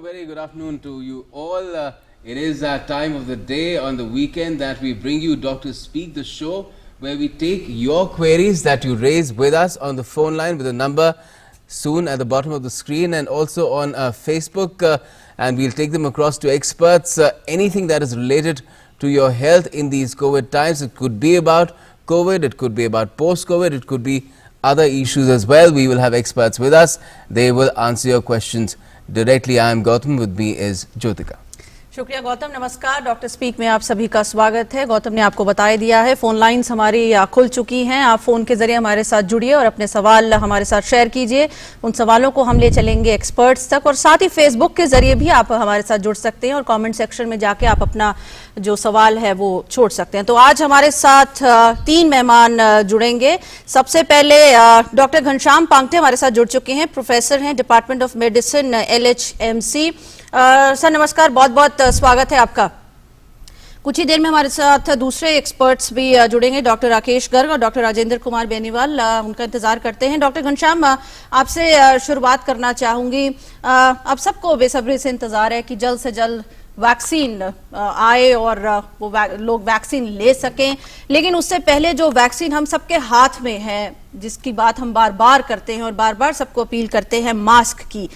very good afternoon to you all. It is that time of the day on the weekend that we bring you Dr. Speak, the show where we take your queries that you raise with us on the phone line with a number soon at the bottom of the screen, and also on Facebook, and we'll take them across to experts. Anything that is related to your health in these COVID times. It could be about COVID, it could be about post-COVID, it could be other issues as well. We will have experts with us. They will answer your questions directly. I am Gautam, with me is Jyotika. शुक्रिया गौतम। नमस्कार, doctor speak में आप सभी का स्वागत है। गौतम ने आपको बता दिया है, फोन लाइन्स हमारी खुल चुकी हैं। आप फोन के जरिए हमारे साथ जुड़िए और अपने सवाल हमारे साथ शेयर कीजिए। उन सवालों को हम ले चलेंगे एक्सपर्ट्स तक, और साथ ही फेसबुक के जरिए भी आप हमारे साथ जुड़ सकते हैं और कमेंट सेक्शन में जाके आप अपना जो सवाल है वो छोड़ सकते हैं। तो आज हमारे साथ 3 मेहमान जुड़ेंगे। सबसे पहले डॉक्टर घनश्याम पांगटे हमारे साथ जुड़ चुके हैं, प्रोफेसर हैं department of medicine LHMC। Sir नमस्कार, बहुत बहुत स्वागत है आपका। कुछ ही देर में हमारे साथ दूसरे एक्सपर्ट्स भी जुड़ेंगे, डॉक्टर राकेश गर्ग और डॉक्टर राजेंद्र कुमार बेनीवाल। उनका इंतजार करते हैं। डॉक्टर घनश्याम, आपसे शुरुआत करना चाहूंगी। आप सबको बेसब्री से इंतजार है कि जल्द से जल्द वैक्सीन आए और वो लोग वैक्सीन ले सकें, लेकिन उससे पहले जो वैक्सीन हम सबके हाथ में है, जिसकी बात हम बार बार करते हैं और बार बार सबको अपील करते हैं, मास्क की,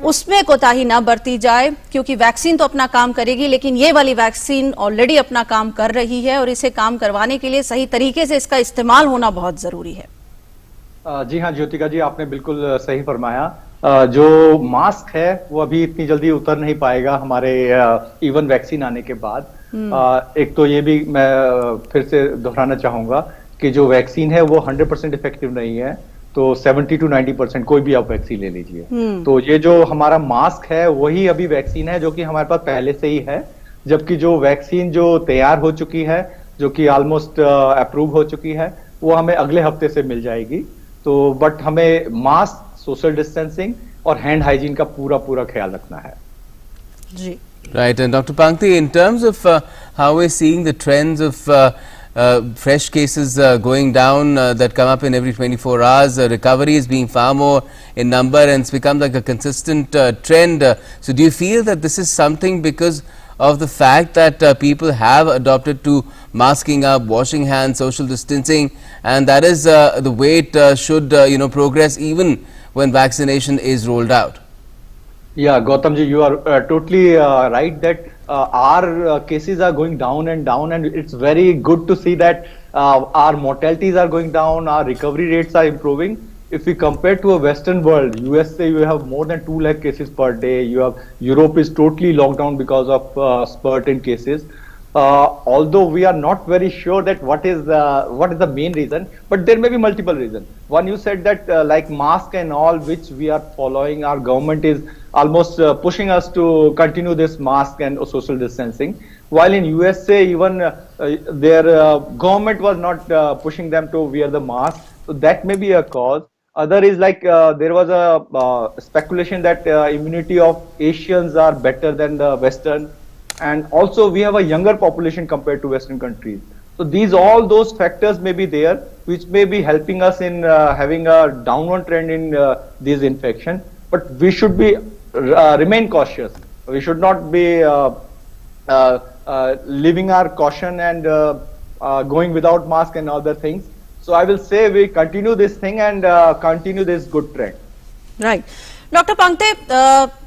उसमें कोताही ना बरती जाए, क्योंकि वैक्सीन तो अपना काम करेगी, लेकिन ये वाली वैक्सीन ऑलरेडी अपना काम कर रही है और इसे काम करवाने के लिए सही तरीके से इसका इस्तेमाल होना बहुत जरूरी है। जी हाँ ज्योतिका जी, आपने बिल्कुल सही फरमाया। जो मास्क है वो अभी इतनी जल्दी उतर नहीं पाएगा हमारे इवन वैक्सीन आने के बाद। एक तो ये भी मैं फिर से दोहराना चाहूंगा कि जो वैक्सीन है वो 100% इफेक्टिव नहीं है, तो 70 to 90% कोई भी आप वैक्सीन ले लीजिए। तो ये जो हमारा मास्क है वही अभी वैक्सीन है, जो कि हमारे पास पहले से ही है, जबकि जो वैक्सीन जो तैयार हो चुकी है, जो कि ऑलमोस्ट अप्रूव हो चुकी है, वो हमें अगले हफ्ते से मिल जाएगी। तो बट हमें मास्क, सोशल डिस्टेंसिंग और हैंड हाइजीन का पूरा ख्याल रखना है। जी, right. And Dr. Pankti, in terms of how we're seeing the trends of fresh cases going down that come up in every 24 hours, recovery is being far more in number and it's become like a consistent trend. So do you feel that this is something because of the fact that people have adopted to masking up, washing hands, social distancing, and that is the way it should progress even when vaccination is rolled out? Yeah, Gautam ji, you are totally right that our cases are going down, and it's very good to see that our mortalities are going down, our recovery rates are improving. If we compare to a Western world, USA, you have more than 2 lakh cases per day. You have Europe is totally locked down because of spurt in cases. Although we are not very sure that what is the main reason, but there may be multiple reasons. One, you said that like mask and all, which we are following, our government is almost pushing us to continue this mask and social distancing. While in USA, even their government was not pushing them to wear the mask. So that may be a cause. Other is like there was a speculation that immunity of Asians are better than the Western. And also we have a younger population compared to Western countries. So all those factors may be there, which may be helping us in having a downward trend in these infections. But we should be remain cautious. We should not be leaving our caution and going without mask and other things. So I will say we continue this thing and continue this good trend. Right. Doctor Pangte,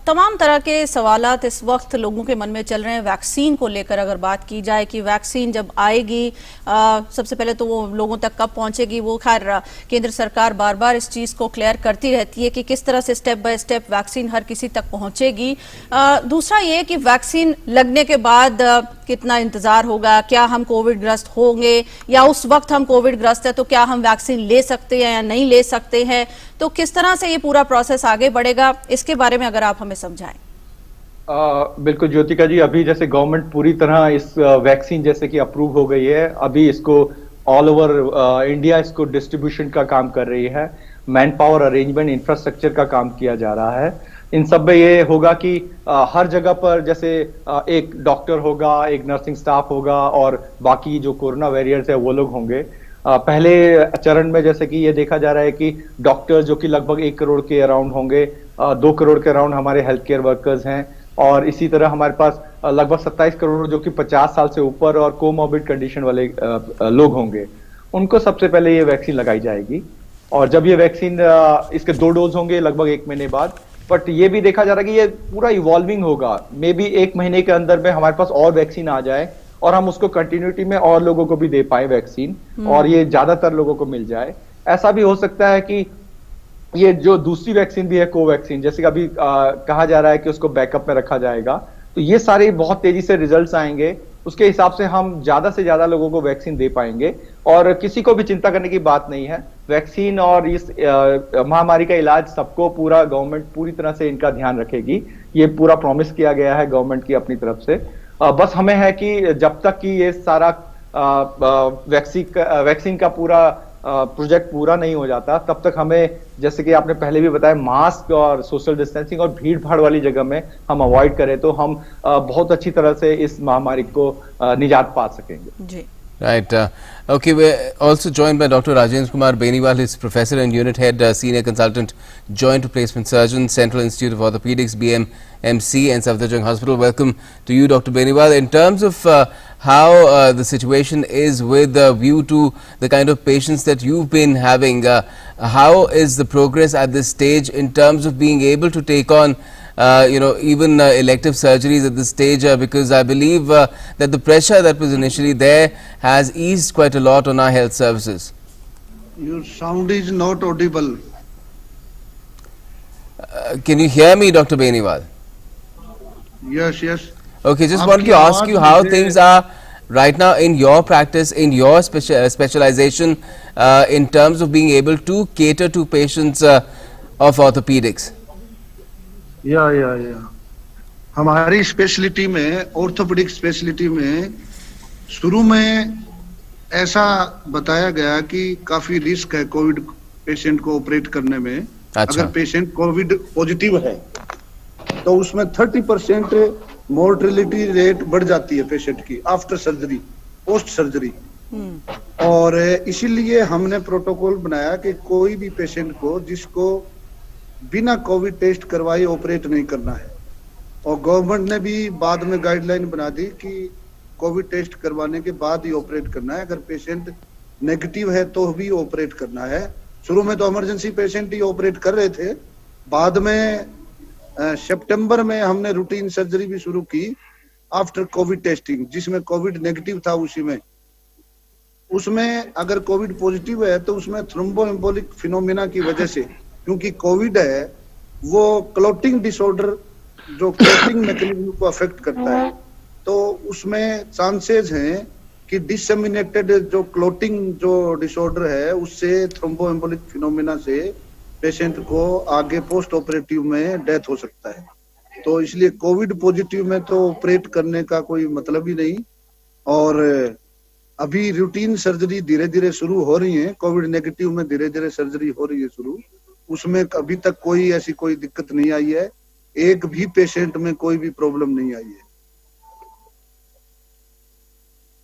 तमाम तरह के सवालात इस वक्त लोगों के मन में चल रहे हैं वैक्सीन को लेकर। अगर बात की जाए कि वैक्सीन जब आएगी, सबसे पहले तो वो लोगों तक कब पहुंचेगी, वो खैर केंद्र सरकार बार बार इस चीज़ को क्लियर करती रहती है कि किस तरह से स्टेप बाय स्टेप वैक्सीन हर किसी तक पहुंचेगी। दूसरा ये कि वैक्सीन लगने के बाद कितना इंतजार होगा, क्या हम कोविड ग्रस्त होंगे, या उस वक्त हम कोविड ग्रस्त है तो क्या हम वैक्सीन ले सकते हैं या नहीं ले सकते हैं, तो किस तरह से ये पूरा प्रोसेस आगे बढ़ेगा, इसके बारे में अगर आप हमें समझाएं। बिल्कुल ज्योतिका जी, अभी जैसे गवर्नमेंट पूरी तरह इस वैक्सीन जैसे कि अप्रूव हो गई है, अभी इसको ऑल ओवर इंडिया इसको डिस्ट्रीब्यूशन का काम कर रही है, मैन पावर अरेंजमेंट इंफ्रास्ट्रक्चर का काम किया जा रहा है। इन सब में ये होगा कि हर जगह पर जैसे एक डॉक्टर होगा, एक नर्सिंग स्टाफ होगा और बाकी जो कोरोना वॉरियर्स है वो लोग होंगे। पहले चरण में जैसे कि ये देखा जा रहा है कि डॉक्टर जो कि लगभग 1 करोड़ के अराउंड होंगे, 2 करोड़ के अराउंड हमारे हेल्थ केयर वर्कर्स हैं, और इसी तरह हमारे पास लगभग 27 करोड़ जो कि 50 साल से ऊपर और कोमॉर्बिड कंडीशन वाले लोग होंगे, उनको सबसे पहले ये वैक्सीन लगाई जाएगी। और जब ये वैक्सीन इसके 2 डोज होंगे लगभग 1 महीने बाद, बट ये भी देखा जा रहा है कि ये पूरा इवॉल्विंग होगा, मे बी 1 महीने के अंदर में हमारे पास और वैक्सीन आ जाए और हम उसको कंटिन्यूटी में और लोगों को भी दे पाए वैक्सीन, और ये ज्यादातर लोगों को मिल जाए। ऐसा भी हो सकता है कि ये जो दूसरी वैक्सीन भी है कोवैक्सीन, जैसे कि अभी कहा जा रहा है कि उसको बैकअप में रखा जाएगा, तो ये सारे बहुत तेजी से रिजल्ट्स आएंगे, उसके हिसाब से हम ज्यादा से ज्यादा लोगों को वैक्सीन दे पाएंगे। और किसी को भी चिंता करने की बात नहीं है, वैक्सीन और इस महामारी का इलाज सबको पूरा गवर्नमेंट पूरी तरह से इनका ध्यान रखेगी, ये पूरा प्रॉमिस किया गया है गवर्नमेंट की अपनी तरफ से। बस हमें है कि जब तक कि ये सारा वैक्सीन का पूरा प्रोजेक्ट पूरा नहीं हो जाता, तब तक हमें, जैसे कि आपने पहले भी बताया, मास्क और सोशल डिस्टेंसिंग और भीड़ भाड़ वाली जगह में हम अवॉइड करें तो हम बहुत अच्छी तरह से इस महामारी को निजात पा सकेंगे। जी। Right. Okay, we're also joined by Dr. Rajendra Kumar Beniwal. He's Professor and Unit Head, Senior Consultant, Joint Replacement Surgeon, Central Institute of Orthopedics, BMMC and Safdarjung Hospital. Welcome to you, Dr. Beniwal. In terms of how the situation is with view to the kind of patients that you've been having, how is the progress at this stage in terms of being able to take on even elective surgeries at this stage, because I believe that the pressure that was initially there has eased quite a lot on our health services. Your sound is not audible. Can you hear me, Dr. Beniwal? Yes, yes. Okay, just wanted to ask you how things are right now in your practice, in your specialization, in terms of being able to cater to patients of orthopedics. या हमारी speciality में, orthopaedic speciality में, शुरू में ऐसा बताया गया कि काफी रिस्क है कोविड पेशेंट को ऑपरेट करने में। अच्छा। अगर पेशेंट कोविड पॉजिटिव है तो उसमें 30% मोर्टेलिटी रेट बढ़ जाती है पेशेंट की आफ्टर सर्जरी, पोस्ट सर्जरी। और इसीलिए हमने प्रोटोकॉल बनाया कि कोई भी पेशेंट को जिसको बिना कोविड टेस्ट करवाए ऑपरेट नहीं करना है। और गवर्नमेंट ने भी बाद में गाइडलाइन बना दी कि कोविड टेस्ट करवाने के बाद ही ऑपरेट करना है, अगर पेशेंट नेगेटिव है तो भी ऑपरेट करना है। शुरू में तो इमरजेंसी पेशेंट ही ऑपरेट कर रहे थे, बाद में सितंबर में हमने रूटीन सर्जरी भी शुरू की आफ्टर कोविड टेस्टिंग, जिसमें कोविड नेगेटिव था। उसमें अगर कोविड पॉजिटिव है तो उसमें थ्रोम्बोएम्बोलिक फिनोमिना की वजह से, क्योंकि कोविड है वो क्लॉटिंग डिसऑर्डर, जो क्लॉटिंग मैकेनिज्म को अफेक्ट करता है, तो उसमें चांसेस हैं कि डिसमिनेटेड जो क्लॉटिंग जो डिसऑर्डर है उससे थ्रोम्बोएम्बोलिक फिनोमिना से पेशेंट को आगे पोस्ट ऑपरेटिव में डेथ हो सकता है। तो इसलिए कोविड पॉजिटिव में तो ऑपरेट करने का कोई मतलब ही नहीं। और अभी रूटीन सर्जरी धीरे धीरे शुरू हो रही है, कोविड नेगेटिव में धीरे धीरे सर्जरी हो रही है शुरू, उसमें अभी तक कोई ऐसी कोई दिक्कत नहीं आई है, एक भी पेशेंट में कोई भी प्रॉब्लम नहीं आई है।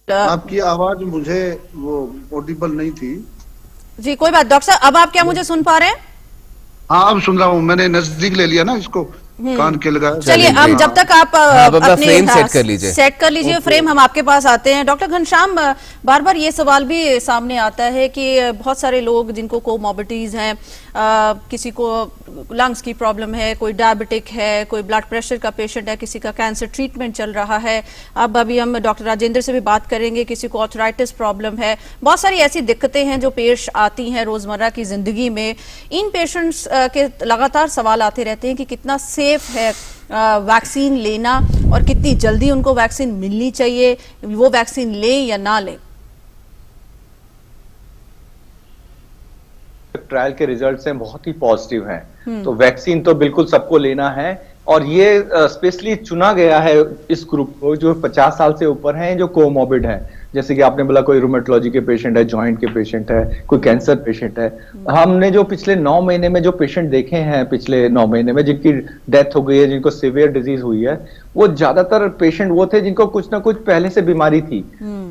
आपकी आवाज मुझे वो ऑडिबल नहीं थी। जी कोई बात, डॉक्टर साहब अब आप क्या मुझे सुन पा रहे हैं? हाँ अब सुन रहा हूँ, मैंने नजदीक ले लिया ना इसको, कान के लगाया। चलिए अब जब तक आप अपना फ्रेम सेट कर लीजिए फ्रेम, हम आपके पास आते हैं। डॉक्टर घनश्याम, बार बार ये सवाल भी सामने आता है कि बहुत सारे लोग जिनको कोमॉर्बिडिटीज हैं, किसी को लंग्स की प्रॉब्लम है, कोई डायबिटिक है, कोई ब्लड प्रेशर का पेशेंट है, किसी का कैंसर ट्रीटमेंट चल रहा है। अब अभी हम डॉक्टर राजेंद्र से भी बात करेंगे, किसी को आर्थराइटिस प्रॉब्लम है। बहुत सारी ऐसी दिक्कतें हैं जो पेश आती हैं रोजमर्रा की जिंदगी में। इन पेशेंट्स के लगातार सवाल आते रहते हैं कि कितना सेफ है वैक्सीन लेना और कितनी जल्दी उनको वैक्सीन मिलनी चाहिए, वो वैक्सीन ले या ना ले। ट्रायल के रिजल्ट्स हैं बहुत ही पॉजिटिव हैं, तो वैक्सीन तो बिल्कुल सबको लेना है। और ये स्पेशली चुना गया है इस ग्रुप को जो 50 साल से ऊपर हैं, जो कोमॉर्बिड हैं, जैसे कि आपने बोला कोई रूमेटोलॉजी के पेशेंट है, जॉइंट के पेशेंट है, कोई कैंसर पेशेंट है। हमने जो पिछले 9 महीने में जो पेशेंट देखे हैं, पिछले 9 महीने में जिनकी डेथ हो गई है, जिनको सीवियर डिजीज हुई है, वो ज्यादातर पेशेंट वो थे जिनको कुछ ना कुछ पहले से बीमारी थी,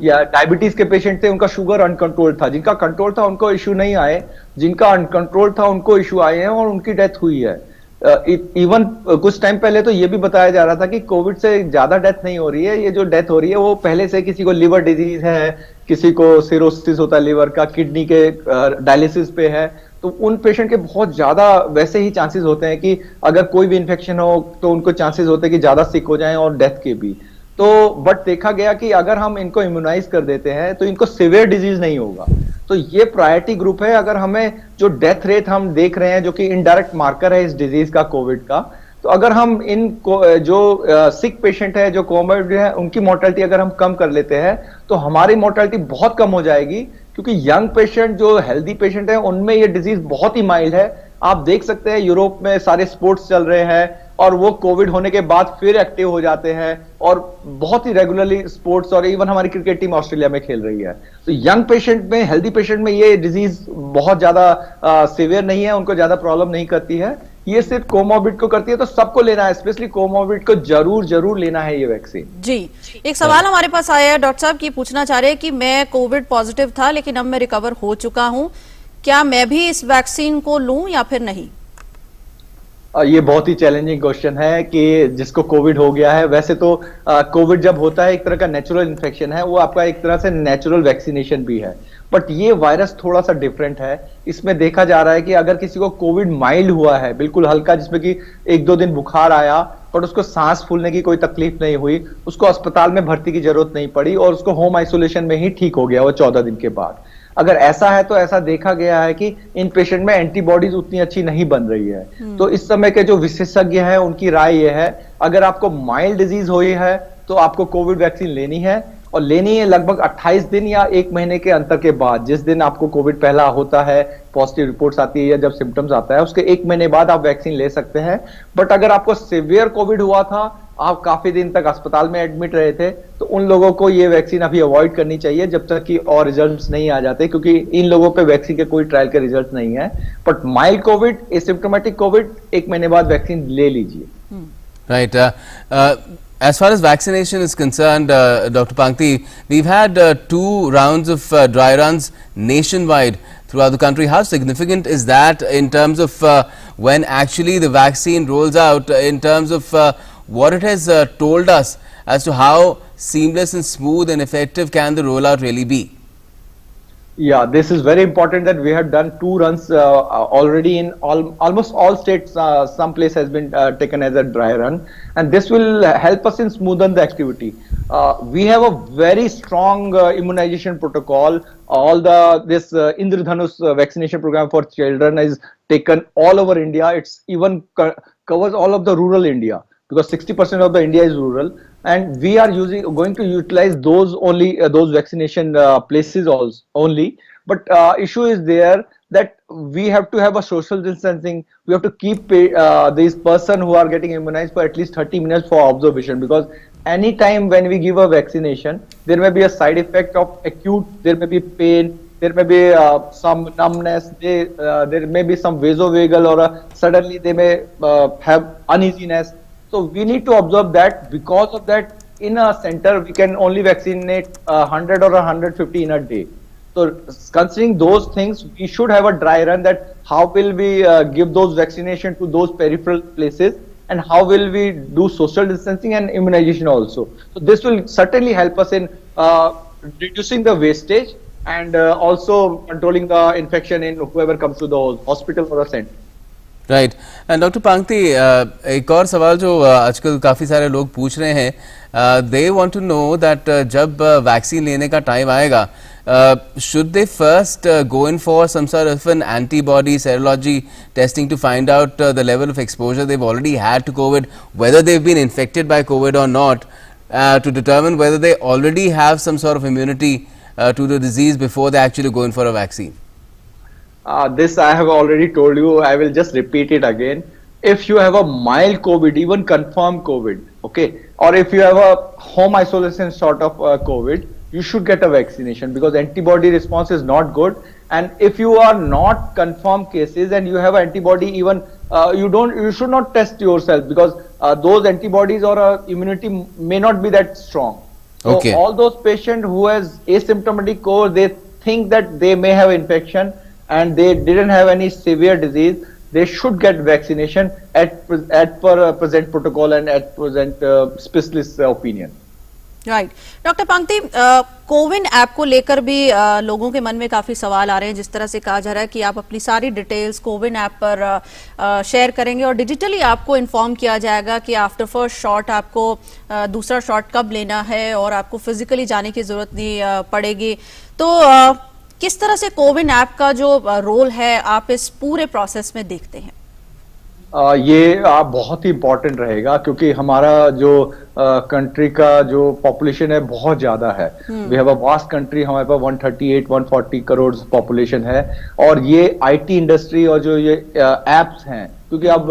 या डायबिटीज के पेशेंट थे, उनका शुगर अनकंट्रोल था, जिनका कंट्रोल था उनको इश्यू नहीं आए, जिनका अनकंट्रोल था उनको इश्यू आए हैं और उनकी डेथ हुई है। इवन कुछ टाइम पहले तो ये भी बताया जा रहा था कि कोविड से ज्यादा डेथ नहीं हो रही है, ये जो डेथ हो रही है वो पहले से किसी को लिवर डिजीज है, किसी को सिरोसिस होता है लिवर का, किडनी के डायलिसिस पे है, तो उन पेशेंट के बहुत ज्यादा वैसे ही चांसेस होते हैं कि अगर कोई भी इन्फेक्शन हो तो उनको चांसेस होते हैं कि ज्यादा सिक हो जाएं और डेथ के भी। तो बट देखा गया कि अगर हम इनको इम्यूनाइज कर देते हैं तो इनको सिवियर डिजीज नहीं होगा। तो ये प्रायोरिटी ग्रुप है। अगर हमें जो डेथ रेट हम देख रहे हैं जो कि इनडायरेक्ट मार्कर है इस डिजीज का, कोविड का, तो अगर हम इन जो सिक पेशेंट है, जो कोमोर्बिड है, उनकी मोर्टेलिटी अगर हम कम कर लेते हैं तो हमारी मोर्टेलिटी बहुत कम हो जाएगी, क्योंकि यंग पेशेंट जो हेल्दी पेशेंट है उनमें ये डिजीज बहुत ही माइल्ड है। आप देख सकते हैं यूरोप में सारे स्पोर्ट्स चल रहे हैं और वो कोविड होने के बाद फिर एक्टिव हो जाते हैं और बहुत ही रेगुलरली स्पोर्ट्स, और इवन हमारी क्रिकेट टीम ऑस्ट्रेलिया में खेल रही है। तो यंग पेशेंट में, हेल्दी पेशेंट में ये डिजीज बहुत ज्यादा सीवियर नहीं है, उनको ज्यादा प्रॉब्लम नहीं करती है। ये सिर्फ कोमोर्बिड को करती है, तो सबको लेना है, स्पेशली कोमोर्बिड को जरूर लेना है ये वैक्सीन। जी, एक सवाल हमारे पास आया है डॉक्टर साहब की, पूछना चाह रहे हैं कि मैं कोविड पॉजिटिव था लेकिन अब मैं रिकवर हो चुका हूं, क्या मैं भी इस वैक्सीन को लूं या फिर नहीं? ये बहुत ही चैलेंजिंग क्वेश्चन है कि जिसको कोविड हो गया है। वैसे तो कोविड जब होता है एक तरह का नेचुरल इन्फेक्शन है, वो आपका एक तरह से नेचुरल वैक्सीनेशन भी है, बट ये वायरस थोड़ा सा डिफरेंट है। इसमें देखा जा रहा है कि अगर किसी को कोविड माइल्ड हुआ है, बिल्कुल हल्का, जिसमें कि 1-2 दिन बुखार आया पर उसको सांस फूलने की कोई तकलीफ नहीं हुई, उसको अस्पताल में भर्ती की जरूरत नहीं पड़ी और उसको होम आइसोलेशन में ही ठीक हो गया वो 14 दिन के बाद, अगर ऐसा है तो ऐसा देखा गया है कि इन पेशेंट में एंटीबॉडीज उतनी अच्छी नहीं बन रही है। तो इस समय के जो विशेषज्ञ हैं उनकी राय यह है, अगर आपको माइल्ड डिजीज हुई है तो आपको कोविड वैक्सीन लेनी है, और लेनी है लगभग 28 दिन या 1 महीने के अंतर के बाद। जिस दिन आपको कोविड पहला होता है, पॉजिटिव रिपोर्ट्स आती है या जब सिम्टम्स आता है, उसके 1 महीने बाद आप वैक्सीन ले सकते हैं। बट अगर आपको सिवियर कोविड हुआ था, आप काफी दिन तक अस्पताल में एडमिट रहे थे, तो उन लोगों को ये वैक्सीन अभी अवॉइड करनी चाहिए जब तक कि और रिजल्ट्स नहीं आ जाते, क्योंकि इन लोगों पे वैक्सीन के कोई ट्रायल के रिजल्ट नहीं है। But mild Covid, asymptomatic Covid, 1 महीने बाद वैक्सीन ले लीजिए। Right. As far as vaccination is concerned, Dr. Pangti, we've had 2 rounds of dry runs nationwide throughout the country. How significant is that in terms of when actually the vaccine rolls out, in terms of what it has told us as to how seamless and smooth and effective can the rollout really be? Yeah, this is very important that we have done 2 runs already in almost all states. Some place has been taken as a dry run, and this will help us in smoothen the activity. We have a very strong immunization protocol. All this Indradhanush vaccination program for children is taken all over India. It's even covers all of the rural India, because 60% of the India is rural, and we are going to utilize those only, those vaccination places only. But issue is there that we have to have a social distancing. We have to keep these person who are getting immunized for at least 30 minutes for observation, because any time when we give a vaccination, there may be a side effect of acute, there may be pain, there may be some numbness, there may be some vasovagal, or suddenly they may have uneasiness. So we need to observe that. Because of that, in a center we can only vaccinate 100 or 150 in a day. So considering those things, we should have a dry run, that how will we give those vaccination to those peripheral places, and how will we do social distancing and immunization also. So this will certainly help us in reducing the wastage and also controlling the infection in whoever comes to the hospital or a center. Right and doctor Pangti, एक और सवाल जो आजकल काफ़ी सारे लोग पूछ रहे हैं, they want to know that जब वैक्सीन लेने का टाइम आएगा, should they first go in for some sort of an antibody serology testing to find out the level of exposure they've already had to COVID, whether they've been infected by COVID or not, to determine whether they already have some sort of immunity to the disease before they actually go in for a vaccine? This I have already told you. I will just repeat it again. If you have a mild COVID, even confirmed COVID, okay, or if you have a home isolation sort of COVID, you should get a vaccination, because antibody response is not good. And if you are not confirmed cases and you have antibody, even you should not test yourself, because those antibodies or immunity may not be that strong. So Okay. all those patients who has asymptomatic COVID, they think that they may have infection and they didn't have any severe disease, they should get vaccination at present protocol and at present specialist opinion. Right doctor पंक्ति, CoWIN app को लेकर भी लोगों के मन में काफी सवाल आ रहे हैं। जिस तरह से कहा जा रहा है कि आप अपनी सारी डिटेल्स कोविन ऐप पर शेयर करेंगे और डिजिटली आपको इन्फॉर्म किया जाएगा कि आफ्टर फर्स्ट शॉट आपको दूसरा शॉट कब लेना है और आपको फिजिकली जाने की जरूरत नहीं पड़ेगी। तो किस तरह से कोविन ऐप का जो रोल है आप इस पूरे प्रोसेस में देखते हैं? ये बहुत ही इम्पोर्टेंट रहेगा क्योंकि हमारा जो कंट्री का जो पॉपुलेशन है बहुत ज्यादा है। We have a vast country, हमारे पास 138-140 करोड़ पॉपुलेशन है और ये आईटी इंडस्ट्री और जो ये एप्स हैं, क्योंकि अब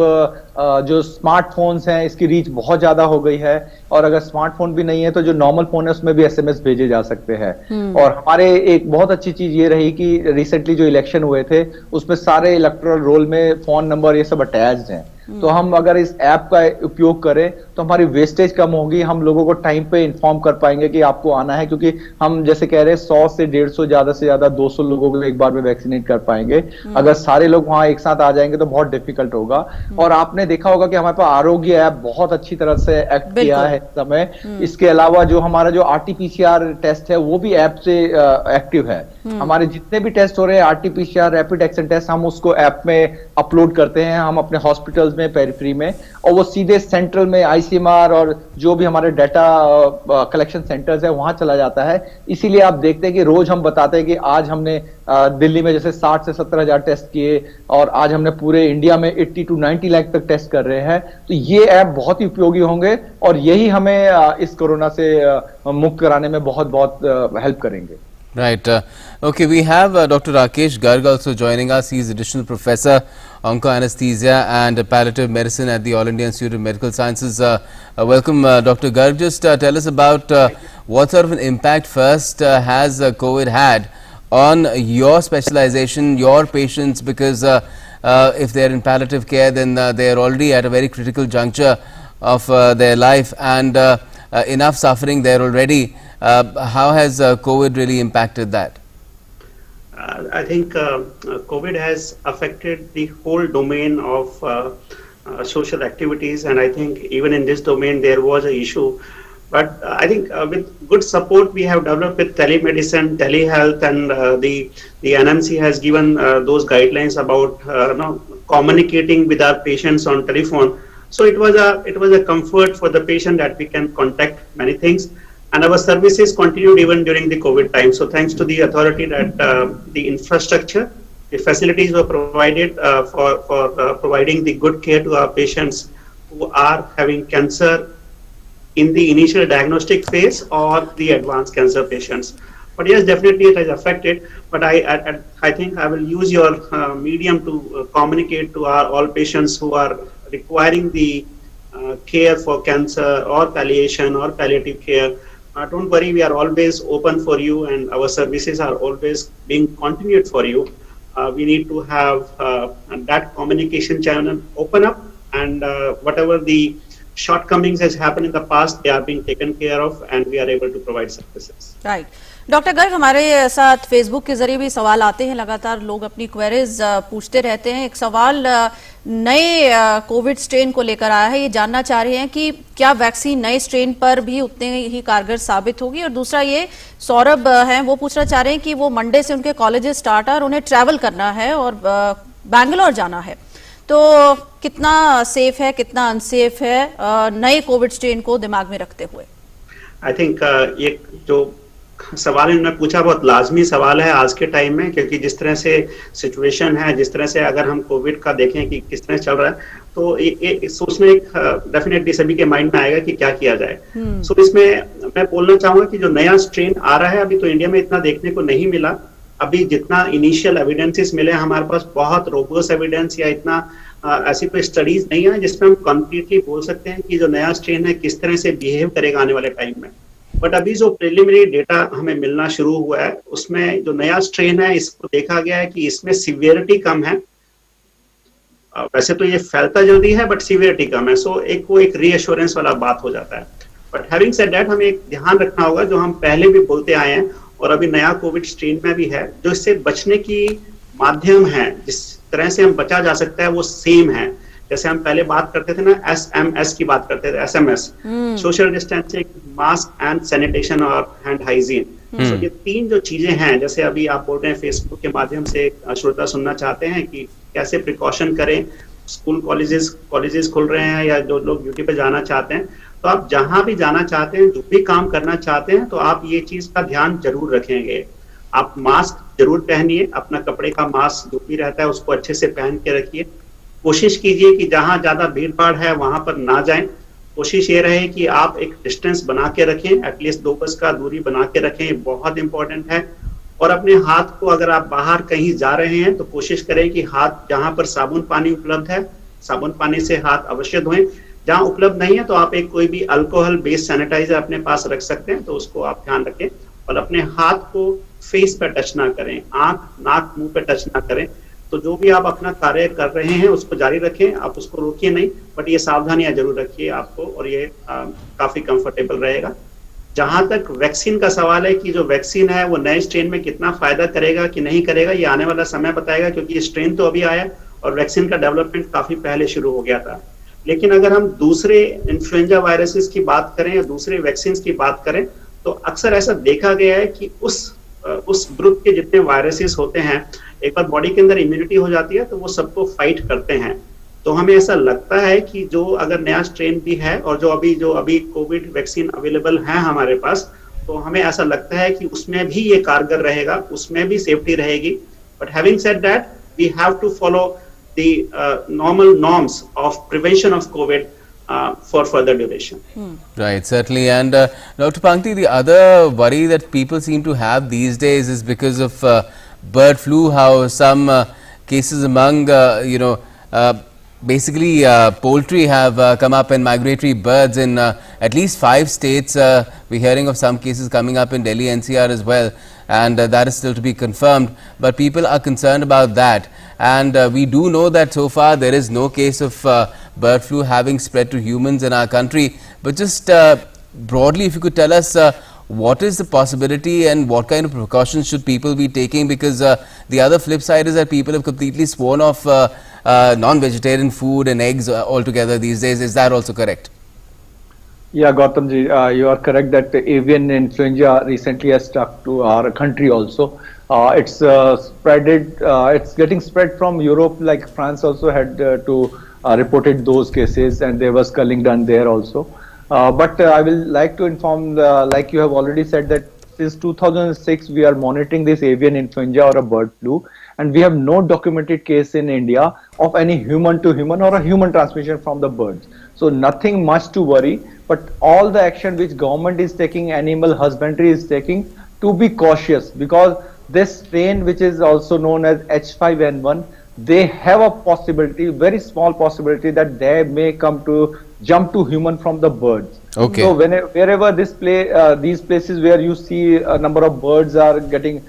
जो स्मार्टफोन्स हैं इसकी रीच बहुत ज्यादा हो गई है और अगर स्मार्टफोन भी नहीं है तो जो नॉर्मल फोन है उसमें भी एसएमएस भेजे जा सकते हैं। और हमारे एक बहुत अच्छी चीज ये रही कि रिसेंटली जो इलेक्शन हुए थे उसमें सारे इलेक्टोरल रोल में फोन नंबर ये सब अटैच्ड हैं। तो हम अगर इस ऐप का उपयोग करें तो हमारी वेस्टेज कम होगी, हम लोगों को टाइम पे इन्फॉर्म कर पाएंगे कि आपको आना है, क्योंकि हम जैसे कह रहे हैं 100 से 150 ज्यादा से ज्यादा 200 लोगों को एक बार में वैक्सीनेट कर पाएंगे। अगर सारे लोग वहां एक साथ आ जाएंगे तो बहुत डिफिकल्ट होगा। और आपने देखा होगा कि हमारे पास आरोग्य ऐप बहुत अच्छी तरह से एक्ट किया है इस समय। इसके अलावा जो हमारा जो आरटीपीसीआर टेस्ट है वो भी ऐप से एक्टिव है। हमारे जितने भी टेस्ट हो रहे हैं आरटीपीसीआर रैपिड एक्शन टेस्ट, हम उसको ऐप में अपलोड करते हैं, हम अपने हॉस्पिटल्स में पेरिफेरी में, और वो सीधे सेंट्रल में आईसीएमआर और जो भी हमारे डाटा कलेक्शन सेंटर्स है वहां चला जाता है। इसीलिए आप देखते हैं कि रोज हम बताते हैं कि आज हमने दिल्ली में जैसे 60 से 70 हजार टेस्ट किए और आज हमने पूरे इंडिया में 80 to 90 लाख तक टेस्ट कर रहे हैं। तो ये ऐप बहुत ही उपयोगी होंगे और यही हमें इस कोरोना से मुक्त कराने में बहुत बहुत हेल्प करेंगे। Right. Okay, we have Dr. Rakesh Garg also joining us. He is additional professor, onco anesthesia and palliative medicine at the All India Institute of Medical Sciences. Welcome, Dr. Garg. Just tell us about what sort of an impact first has COVID had on your specialization, your patients, because if they are in palliative care, then they are already at a very critical juncture of their life and enough suffering there already. How has COVID really impacted that? I think COVID has affected the whole domain of social activities, and I think even in this domain there was an issue. But I think with good support we have developed with telemedicine, telehealth, and the NMC has given those guidelines about communicating with our patients on telephone. So it was a comfort for the patient that we can contact many things. And our services continued even during the COVID time. So thanks to the authority that the infrastructure, the facilities were provided for providing the good care to our patients who are having cancer in the initial diagnostic phase or the advanced cancer patients. But yes, definitely it has affected. But I think I will use your medium to communicate to all patients who are requiring the care for cancer or palliation or palliative care. Don't worry, we are always open for you and our services are always being continued for you. We need to have that communication channel open up, and whatever the shortcomings has happened in the past, they are being taken care of and we are able to provide services. Right. Doctor Garg, हमारे साथ Facebook के जरिए भी सवाल आते हैं, लगातार लोग अपनी क्वेरीज पूछते रहते हैं। एक सवाल नए कोविड स्ट्रेन को लेकर आया है, ये जानना चाह रहे हैं कि क्या वैक्सीन नए स्ट्रेन पर भी उतने ही कारगर साबित होगी। और दूसरा ये सौरभ हैं, वो पूछना चाह रहे हैं कि वो मंडे से उनके कॉलेजेस स्टार्ट है और उन्हें ट्रैवल करना है और बैंगलोर जाना है, तो कितना सेफ है कितना अनसेफ है नए कोविड स्ट्रेन को दिमाग में रखते हुए? आई थिंक ये जो सवाल इन्होंने पूछा बहुत लाजमी सवाल है आज के टाइम में, क्योंकि जिस तरह से सिचुएशन है, जिस तरह से अगर हम कोविड का देखें कि किस तरह चल रहा है, तो ये सोचना एक डेफिनेटली सभी के माइंड में आएगा कि क्या किया जाए। सो इसमें मैं बोलना चाहूंगा कि जो नया स्ट्रेन आ रहा है अभी तो इंडिया में इतना देखने को नहीं मिला। अभी जितना इनिशियल एविडेंसेस मिले हमारे पास, बहुत रोबस्ट एविडेंस या इतना ऐसी कोई स्टडीज नहीं है जिसमें हम कंप्लीटली बोल सकते हैं कि जो नया स्ट्रेन है किस तरह से बिहेव करेगा आने वाले टाइम में। बट अभी जो प्रिलिमिनरी डेटा हमें मिलना शुरू हुआ है उसमें जो नया स्ट्रेन है इसको देखा गया है कि इसमें सिवियरिटी कम है। वैसे तो ये फैलता जल्दी है बट सिवियरिटी कम है, सो एक रीअश्योरेंस वाला बात हो जाता है। बट हैविंग सेड दैट, हमें एक ध्यान रखना होगा जो हम पहले भी बोलते आए हैं और अभी नया कोविड स्ट्रेन में भी है, जो इससे बचने की माध्यम है, जिस तरह से हम बचा जा सकता है वो सेम है। जैसे हम पहले बात करते थे ना, SMS की बात करते थे, SMS, social distancing, mask and sanitation और हैंड हाइजीन। तो ये तीन जो चीजें हैं, जैसे अभी आप बोल रहे हैं फेसबुक के माध्यम से श्रोता सुनना चाहते हैं कि कैसे प्रिकॉशन करें, स्कूल कॉलेजेस खुल रहे हैं या जो लोग ड्यूटी पे जाना चाहते हैं, तो आप जहां भी जाना चाहते हैं, जो भी काम करना चाहते हैं, तो आप ये चीज का ध्यान जरूर रखेंगे। आप मास्क जरूर पहनिए, अपना कपड़े का मास्क जो भी रहता है उसको अच्छे से पहन के रखिए। कोशिश कीजिए कि जहां ज्यादा भीड़ भाड़ है वहां पर ना जाएं। कोशिश ये रहे कि आप एक डिस्टेंस बना के रखें, एटलीस्ट 2 गज का दूरी बना के रखें, ये बहुत इंपॉर्टेंट है। और अपने हाथ को, अगर आप बाहर कहीं जा रहे हैं तो कोशिश करें कि हाथ जहां पर साबुन पानी उपलब्ध है, साबुन पानी से हाथ अवश्य धोएं। जहां उपलब्ध नहीं है तो आप एक कोई भी अल्कोहल बेस्ड सैनिटाइजर अपने पास रख सकते हैं, तो उसको आप ध्यान रखें। और अपने हाथ को फेस पे टच ना करें, आंख नाक मुंह पे टच ना करें। तो जो भी आप अपना कार्य कर रहे हैं उसको जारी रखें, आप उसको रोकिए नहीं, बट ये सावधानियां जरूर रखिए आपको, और ये काफी कंफर्टेबल रहेगा। जहां तक वैक्सीन का सवाल है कि जो वैक्सीन है वो नए स्ट्रेन में कितना फायदा करेगा कि नहीं करेगा, ये आने वाला समय बताएगा, क्योंकि ये स्ट्रेन तो अभी आया और वैक्सीन का डेवलपमेंट काफी पहले शुरू हो गया था। लेकिन अगर हम दूसरे इन्फ्लुएंजा वायरसेस की बात करें या दूसरे वैक्सीन की बात करें, तो अक्सर ऐसा देखा गया है कि उस ग्रुप के जितने वायरसेस होते हैं, एक बार बॉडी के अंदर इम्यूनिटी हो जाती है तो वो सबको फाइट करते हैं। तो हमें ऐसा लगता है कि जो अगर नया स्ट्रेन भी है और जो अभी कोविड वैक्सीन अवेलेबल है हमारे पास, तो हमें ऐसा लगता है कि उसमें भी ये कारगर रहेगा, उसमें भी सेफ्टी रहेगी। But having said that, we have to follow the normal norms of prevention of COVID for further duration. Right, certainly. And Dr. Pankti, the other worry that people seem to have these days is because of bird flu, how some cases among, basically poultry have come up, and migratory birds in at least 5 states. We're hearing of some cases coming up in Delhi NCR as well, and that is still to be confirmed, but people are concerned about that. And we do know that so far there is no case of bird flu having spread to humans in our country, but just broadly, if you could tell us what is the possibility and what kind of precautions should people be taking, because the other flip side is that people have completely sworn off non-vegetarian food and eggs altogether these days. Is that also correct? Yeah, Gautam ji, you are correct that avian influenza recently has struck to our country also. It's it's getting spread from Europe, like France also had reported those cases, and there was culling done there also. But I will like to inform, like you have already said, that since 2006 we are monitoring this avian influenza or a bird flu, and we have no documented case in India of any human to human or a human transmission from the birds. So nothing much to worry, but all the action which government is taking, animal husbandry is taking, to be cautious, because this strain, which is also known as H5N1, they have a possibility, very small possibility, that they may jump to human from the birds. Okay. So wherever these places where you see a number of birds are getting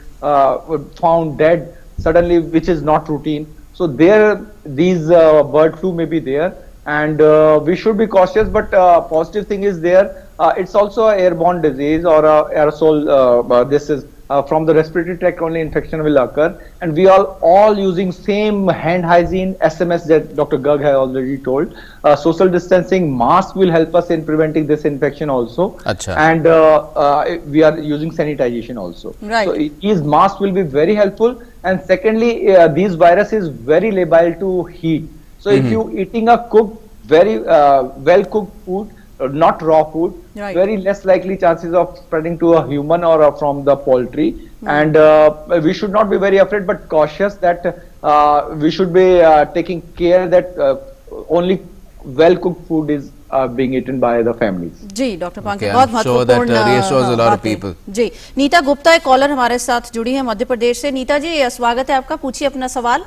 found dead suddenly, which is not routine, so these bird flu may be there, and we should be cautious. But positive thing is there, it's also an airborne disease or a aerosol. This is from the respiratory tract only infection will occur, and we are all using same hand hygiene, SMS that Dr. Garg has already told. Social distancing, mask will help us in preventing this infection also. Achha. And we are using sanitization also. Right. So these masks will be very helpful. And secondly, these virus is very liable to heat. So if you eating a cooked, very well cooked food, not raw food, right, very less likely chances of spreading to a human or from the poultry. And we should not be very afraid, but cautious that we should be taking care that only well cooked food is being eaten by the families. जी doctor Panke, Okay, बहुत I'm sure that महत्वपूर्ण reassures a lot of बातें। people. जी, नीता गुप्ता एक collar हमारे साथ जुड़ी है मध्य प्रदेश से। नीता जी, स्वागत है आपका, पूछिए अपना सवाल।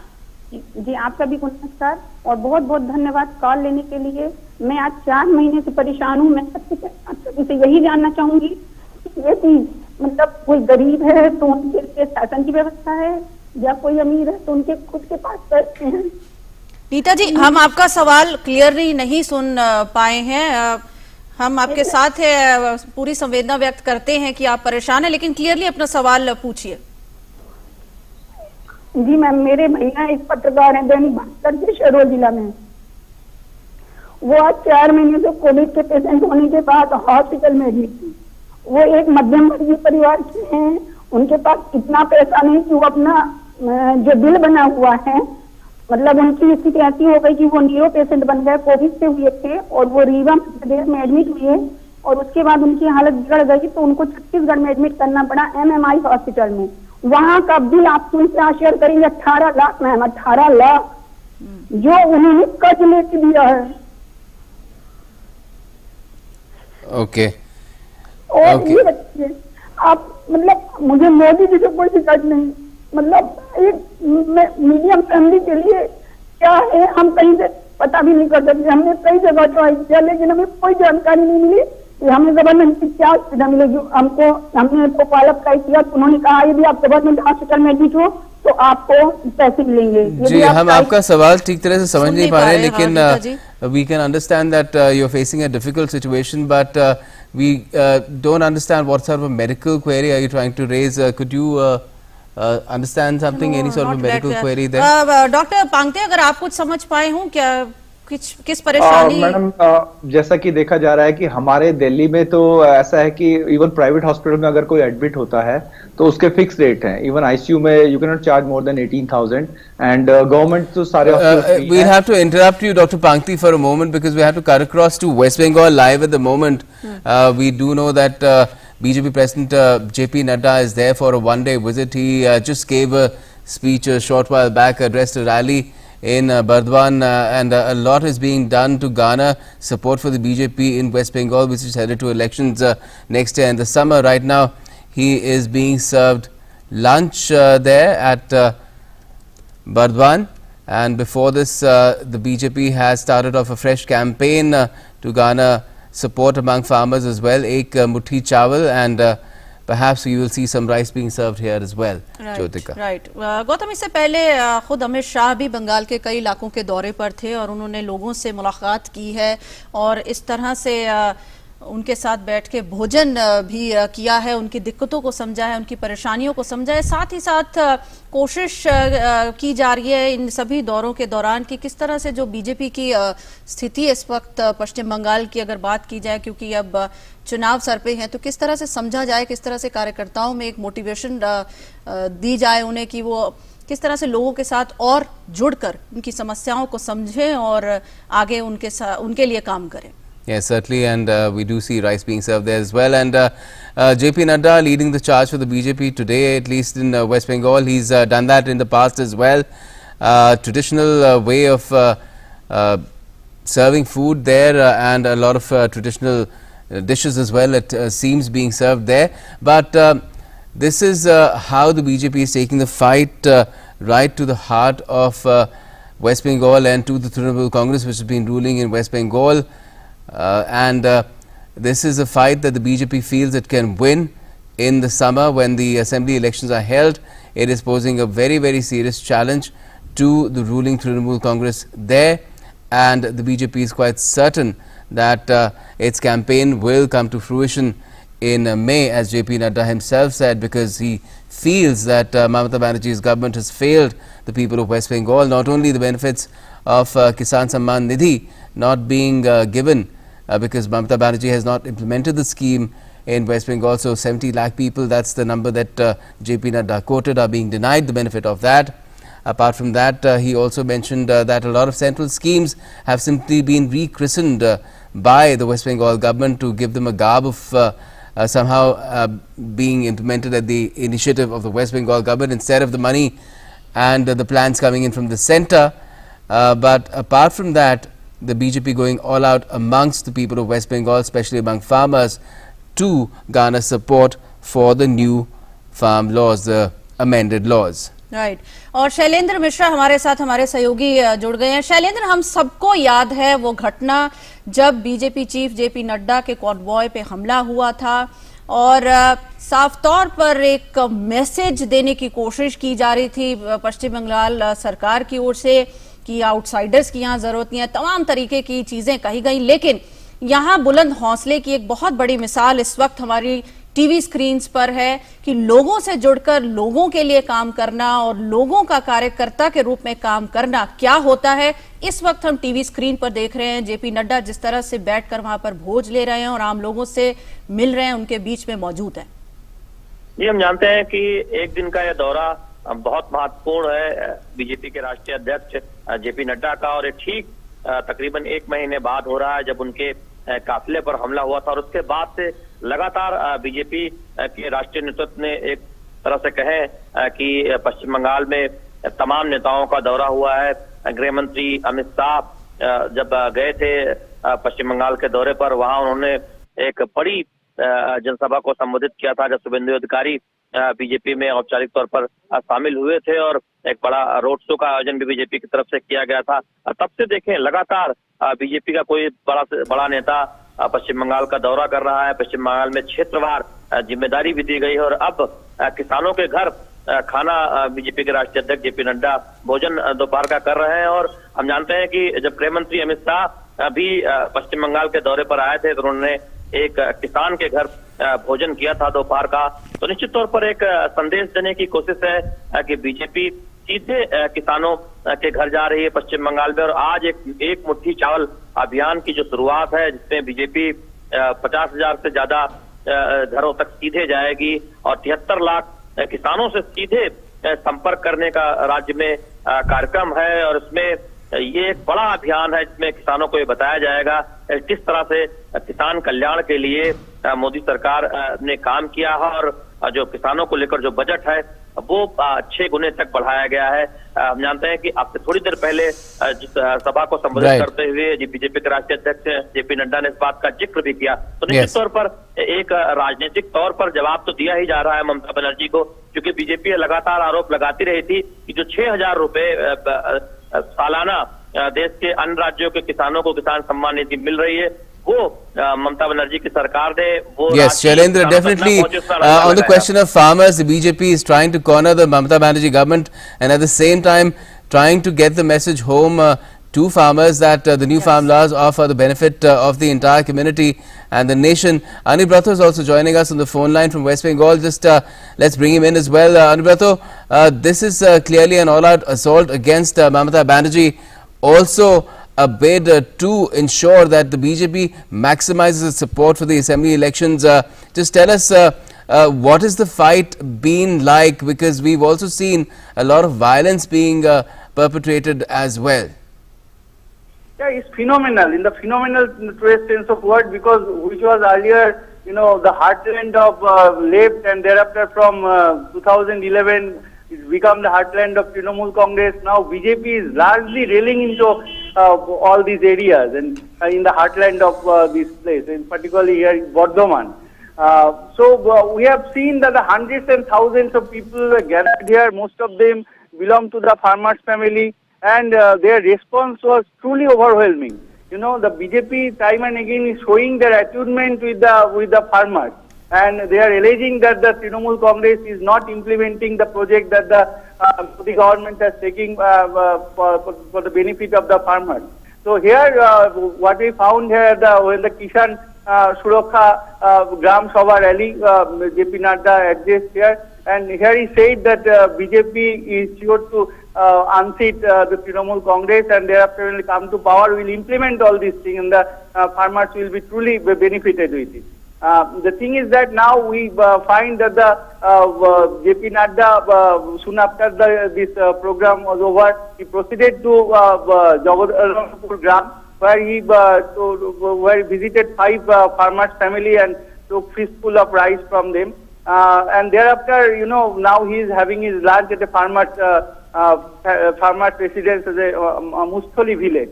जी, आप सभी को नमस्कार और बहुत बहुत धन्यवाद कॉल लेने के लिए। मैं आज 4 महीने से परेशान हूँ। मैं आप सभी से यही जानना चाहूंगी कि ये चीज, मतलब कोई गरीब है तो उनके लिए शासन की व्यवस्था है, या कोई अमीर है तो उनके खुद के पास पैसे हैं। नीता जी, हम आपका सवाल क्लियरली नहीं सुन पाए हैं। हम आपके साथ है, पूरी संवेदना व्यक्त करते हैं कि आप परेशान हैं, लेकिन क्लियरली अपना सवाल पूछिए। जी मैम, मेरे भैया एक पत्रकार हैं दैनिक भास्कर के शहडोल जिला में। वो आज 4 महीने से कोविड के पेशेंट होने के बाद हॉस्पिटल में एडमिट थी। वो एक मध्यम वर्गीय परिवार के हैं, उनके पास इतना पैसा नहीं कि वो अपना जो बिल बना हुआ है, मतलब उनकी स्थिति ऐसी हो गई कि वो नीरो पेशेंट बन गए, कोविड से हुए थे और वो रीवा मध्य प्रदेश में एडमिट हुए और उसके बाद उनकी हालत बिगड़ गई तो उनको छत्तीसगढ़ में एडमिट करना पड़ा MMI हॉस्पिटल में। वहां का बिल आप तुमसे शेयर करेंगे 18 लाख मैम, 18 लाख जो उन्होंने कर्ज लेके दिया है। ओके और ये बताइए आप, मतलब मुझे मोदी जी से कोई शिकायत नहीं, मतलब एक मीडियम फैमिली के लिए क्या है, हम कहीं से पता भी नहीं कर सकते। हमने कई जगह ट्राई किया लेकिन हमें कोई जानकारी नहीं मिली कि हमें गवर्नमेंट की क्या सुविधा मिलेगी। हमको हमने भोपाल अप्लाई किया तो उन्होंने कहा यदि आप गवर्नमेंट हॉस्पिटल में एडमिट हो तो आपको पैसे मिलेंगे। जी, हम आपका सवाल ठीक तरह से समझ नहीं पा रहे, लेकिन we can understand that you're facing a difficult situation, but we don't understand what sort of a medical query are you trying to raise. Could you understand something, any sort of a medical query there? Doctor Pangte, अगर आप कुछ समझ पाए हों क्या, किस परेशानी? Madam, जैसा कि देखा जा रहा है कि हमारे दिल्ली में तो ऐसा है कि इवन प्राइवेट हॉस्पिटल में अगर कोई एडमिट होता है तो उसके फिक्स रेट हैं। इवन आईसीयू में you can not charge more than 18,000 and government तो सारे we'll have to interrupt you, Dr. Pangti, for a moment because we have to cut across to West Bengal live at the moment. We do know that BJP President JP Nadda is there for a one-day visit. He just gave a speech a short while back, addressed a rally in Burdwan, and a lot is being done to garner support for the BJP in West Bengal, which is headed to elections next year in the summer. Right now, he is being served lunch there at Burdwan, and before this, the BJP has started off a fresh campaign to garner support among farmers as well. Ek muthi chawal, and perhaps you will see some rice being served here as well. Jyotika. Right Gautam, इससे पहले खुद अमित शाह भी बंगाल के कई इलाकों के दौरे पर थे और उन्होंने लोगों से मुलाकात की है और इस तरह से उनके साथ बैठ के भोजन भी किया है, उनकी दिक्कतों को समझा है, उनकी परेशानियों को समझा है। साथ ही साथ कोशिश की जा रही है इन सभी दौरों के दौरान कि किस तरह से जो बीजेपी की स्थिति इस वक्त पश्चिम बंगाल की अगर बात की जाए, क्योंकि अब चुनाव सर पे हैं, तो किस तरह से समझा जाए, किस तरह से कार्यकर्ताओं में एक मोटिवेशन दी जाए उन्हें कि वो किस तरह से लोगों के साथ और जुड़कर उनकी समस्याओं को समझें और आगे उनके लिए काम करें। Yes, certainly, and we do see rice being served there as well. And JP Nadda leading the charge for the BJP today, at least in West Bengal. He's done that in the past as well. Traditional way of serving food there, and a lot of traditional dishes as well. It seems being served there. But this is how the BJP is taking the fight right to the heart of West Bengal and to the Trinamool Congress, which has been ruling in West Bengal. And this is a fight that the BJP feels it can win in the summer when the assembly elections are held. It is posing a very, very serious challenge to the ruling Trinamool Congress there, and the BJP is quite certain that its campaign will come to fruition in May, as JP Nadda himself said, because he feels that Mamata Banerjee's government has failed the people of West Bengal. Not only the benefits of Kisan Samman Nidhi not being given because Mamata Banerjee has not implemented the scheme in West Bengal, so 70 lakh people, that's the number that JP Nadda quoted, are being denied the benefit of that. Apart from that, he also mentioned that a lot of central schemes have simply been rechristened by the West Bengal government to give them a garb of somehow being implemented at the initiative of the West Bengal government instead of the money and the plans coming in from the centre. But apart from that, the BJP going all out amongst the people of West Bengal, especially among farmers, to garner support for the new farm laws, the amended laws. Right और शैलेंद्र मिश्रा हमारे साथ, हमारे सहयोगी जुड़ गए हैं। शैलेंद्र, हम सबको याद है वो घटना जब बीजेपी चीफ जेपी नड्डा के कॉन्वॉय पे हमला हुआ था और साफ तौर पर एक मैसेज देने की कोशिश की जा रही थी पश्चिम बंगाल सरकार की ओर से कि आउटसाइडर्स की यहाँ जरूरत नहीं है, तमाम तरीके की चीजें कही गई। लेकिन यहाँ बुलंद हौसले की एक बहुत बड़ी मिसाल इस वक्त हमारी टीवी स्क्रीन्स पर है कि लोगों से जुड़कर लोगों के लिए काम करना और लोगों का कार्यकर्ता के रूप में काम करना क्या होता है। इस वक्त हम टीवी स्क्रीन पर देख रहे हैं जेपी नड्डा जिस तरह से बैठकर वहां पर भोज ले रहे हैं और आम लोगों से मिल रहे हैं, उनके बीच में मौजूद हैं। ये हम जानते हैं कि एक दिन का यह दौरा बहुत महत्वपूर्ण है बीजेपी के राष्ट्रीय अध्यक्ष जेपी नड्डा का, और ये ठीक तकरीबन 1 महीने बाद हो रहा है जब उनके काफिले पर हमला हुआ था। और उसके बाद से लगातार बीजेपी के राष्ट्रीय नेतृत्व ने एक तरह से कहें कि पश्चिम बंगाल में तमाम नेताओं का दौरा हुआ है। गृह मंत्री अमित शाह जब गए थे पश्चिम बंगाल के दौरे पर, वहां उन्होंने एक बड़ी जनसभा को संबोधित किया था जब शुभेंदु अधिकारी बीजेपी में औपचारिक तौर पर शामिल हुए थे, और एक बड़ा रोड शो का आयोजन भी बीजेपी की तरफ से किया गया था। तब से देखें लगातार बीजेपी का कोई बड़ा नेता पश्चिम बंगाल का दौरा कर रहा है। पश्चिम बंगाल में क्षेत्रवार जिम्मेदारी भी दी गई है, और अब किसानों के घर खाना बीजेपी के राष्ट्रीय अध्यक्ष जेपी नड्डा भोजन दोपहर का कर रहे हैं। और हम जानते हैं कि जब गृह मंत्री अमित शाह भी पश्चिम बंगाल के दौरे पर आए थे तो उन्होंने एक किसान के घर भोजन किया था दोपहर का। तो निश्चित तौर पर एक संदेश देने की कोशिश है कि बीजेपी सीधे किसानों के घर जा रही है पश्चिम बंगाल में। और आज एक मुट्ठी चावल अभियान की जो शुरुआत है, जिसमें बीजेपी 50,000 से ज्यादा घरों तक सीधे जाएगी और 73 लाख किसानों से सीधे संपर्क करने का राज्य में कार्यक्रम है। और इसमें ये एक बड़ा अभियान है जिसमें किसानों को ये बताया जाएगा किस तरह से किसान कल्याण के लिए मोदी सरकार ने काम किया है, और जो किसानों को लेकर जो बजट है वो 6 गुने तक बढ़ाया गया है। हम जानते हैं कि अब से थोड़ी देर पहले जिस सभा को संबोधित करते हुए बीजेपी के राष्ट्रीय अध्यक्ष जेपी नड्डा ने इस बात का जिक्र भी किया। तो निश्चित तौर पर एक राजनीतिक तौर पर जवाब तो दिया ही जा रहा है ममता बनर्जी को, क्योंकि बीजेपी लगातार आरोप लगाती रही थी कि जो 6,000 रुपए सालाना देश के अन्य राज्यों के किसानों को किसान सम्मान निधि मिल रही है, वो ममता बनर्जी की सरकार ने वो। Yes, Shailendra, definitely on the question of farmers, the BJP is trying to corner the Mamata Banerjee government and at the same time trying to get the message home to farmers that the new farm laws are for the benefit of the entire community and the nation. Anubratho is also joining us on the phone line from West Bengal. Just let's bring him in as well. Anubratho, this is clearly an all-out assault against Mamata Banerjee. Also a bid to ensure that the BJP maximizes its support for the assembly elections. Just tell us what is the fight been like, because we've also seen a lot of violence being perpetrated as well. Yeah, it's phenomenal, in the phenomenal truest sense of word, because which was earlier, you know, the heartland of left, and thereafter from 2011 it's become the heartland of Trinamool Congress. Now BJP is largely railing into all these areas and in the heartland of this place, and particularly here in Bardhaman. So we have seen that the hundreds and thousands of people were gathered here. Most of them belong to the farmers family, and their response was truly overwhelming. You know, the BJP time and again is showing their attunement with the farmers, and they are alleging that the Trinamool Congress is not implementing the project that the government is taking for the benefit of the farmers. So here, what we found here, when the Kisan Surakha Gram Sabha rally, JP Nadda addressed here, and here he said that BJP is sure to unseat the Trinamool Congress, and thereafter when we come to power, we will implement all these things, and the farmers will be truly benefited with it. The thing is that now we find that the JP Nadda, soon after this program was over, he proceeded to Jagadpur Gram, where he visited 5 farmers' family and took fistful of rice from them. And thereafter, you know, now he is having his lunch at a farmer's residence as a Mustholi village.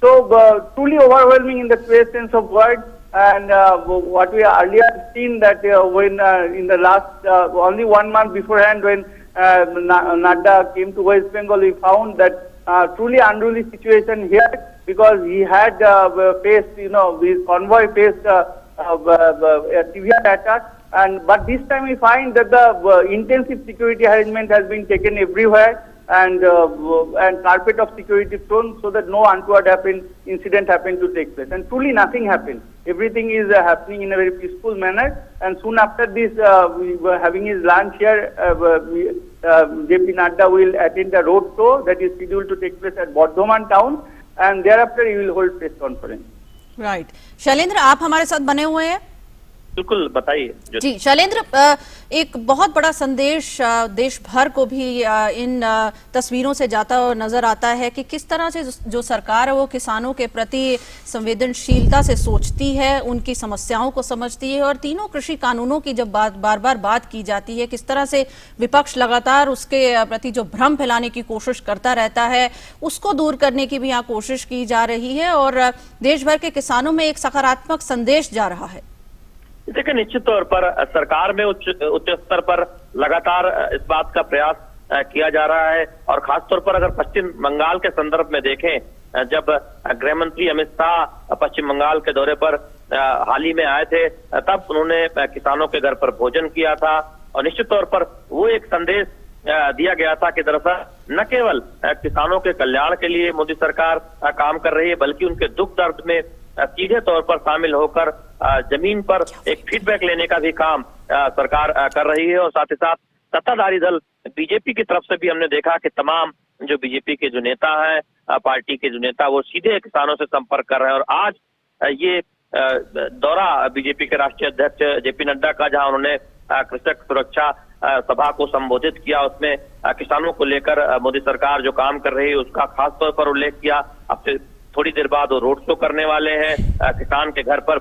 So truly overwhelming in the true sense of word. And what we earlier seen that when in the last only 1 month beforehand, when Nadda came to West Bengal, we found that truly unruly situation here, because he had faced, you know, his convoy faced a severe attack. But this time we find that the intensive security arrangement has been taken everywhere, and carpet of security thrown so that no untoward incident happened to take place. And truly nothing happened. Everything is happening in a very peaceful manner. And soon after this, we were having his lunch here. JP Nadda will attend a road show that is scheduled to take place at Bardhaman town, and thereafter he will hold press conference. Right Shailendra, आप हमारे साथ बने हुए हैं। बिल्कुल, बताइए जी शैलेंद्र, एक बहुत बड़ा संदेश देश भर को भी इन तस्वीरों से जाता हुआ नजर आता है कि किस तरह से जो सरकार है वो किसानों के प्रति संवेदनशीलता से सोचती है, उनकी समस्याओं को समझती है, और तीनों कृषि कानूनों की जब बार बार बात की जाती है, किस तरह से विपक्ष लगातार उसके प्रति जो भ्रम फैलाने की कोशिश करता रहता है, उसको दूर करने की भी यहाँ कोशिश की जा रही है और देश भर के किसानों में एक सकारात्मक संदेश जा रहा है। देखिए, निश्चित तौर पर सरकार में उच्च स्तर पर लगातार इस बात का प्रयास किया जा रहा है, और खासतौर पर अगर पश्चिम बंगाल के संदर्भ में देखें, जब गृह मंत्री अमित शाह पश्चिम बंगाल के दौरे पर हाल ही में आए थे, तब उन्होंने किसानों के घर पर भोजन किया था, और निश्चित तौर पर वो एक संदेश दिया गया था कि दरअसल न केवल किसानों के कल्याण के लिए मोदी सरकार काम कर रही है, बल्कि उनके दुख दर्द में सीधे तौर पर शामिल होकर जमीन पर एक फीडबैक लेने का भी काम सरकार कर रही है। और साथ ही साथ सत्ताधारी दल बीजेपी की तरफ से भी हमने देखा कि तमाम जो बीजेपी के जो नेता हैं, पार्टी के जो नेता, वो सीधे किसानों से संपर्क कर रहे हैं। और आज ये दौरा बीजेपी के राष्ट्रीय अध्यक्ष जेपी नड्डा का, जहां उन्होंने कृषक सुरक्षा सभा को संबोधित किया, उसमें किसानों को लेकर मोदी सरकार जो काम कर रही है उसका खास तौर पर उल्लेख किया। अब से थोड़ी देर बाद वो रोड शो करने वाले हैं, किसान के घर पर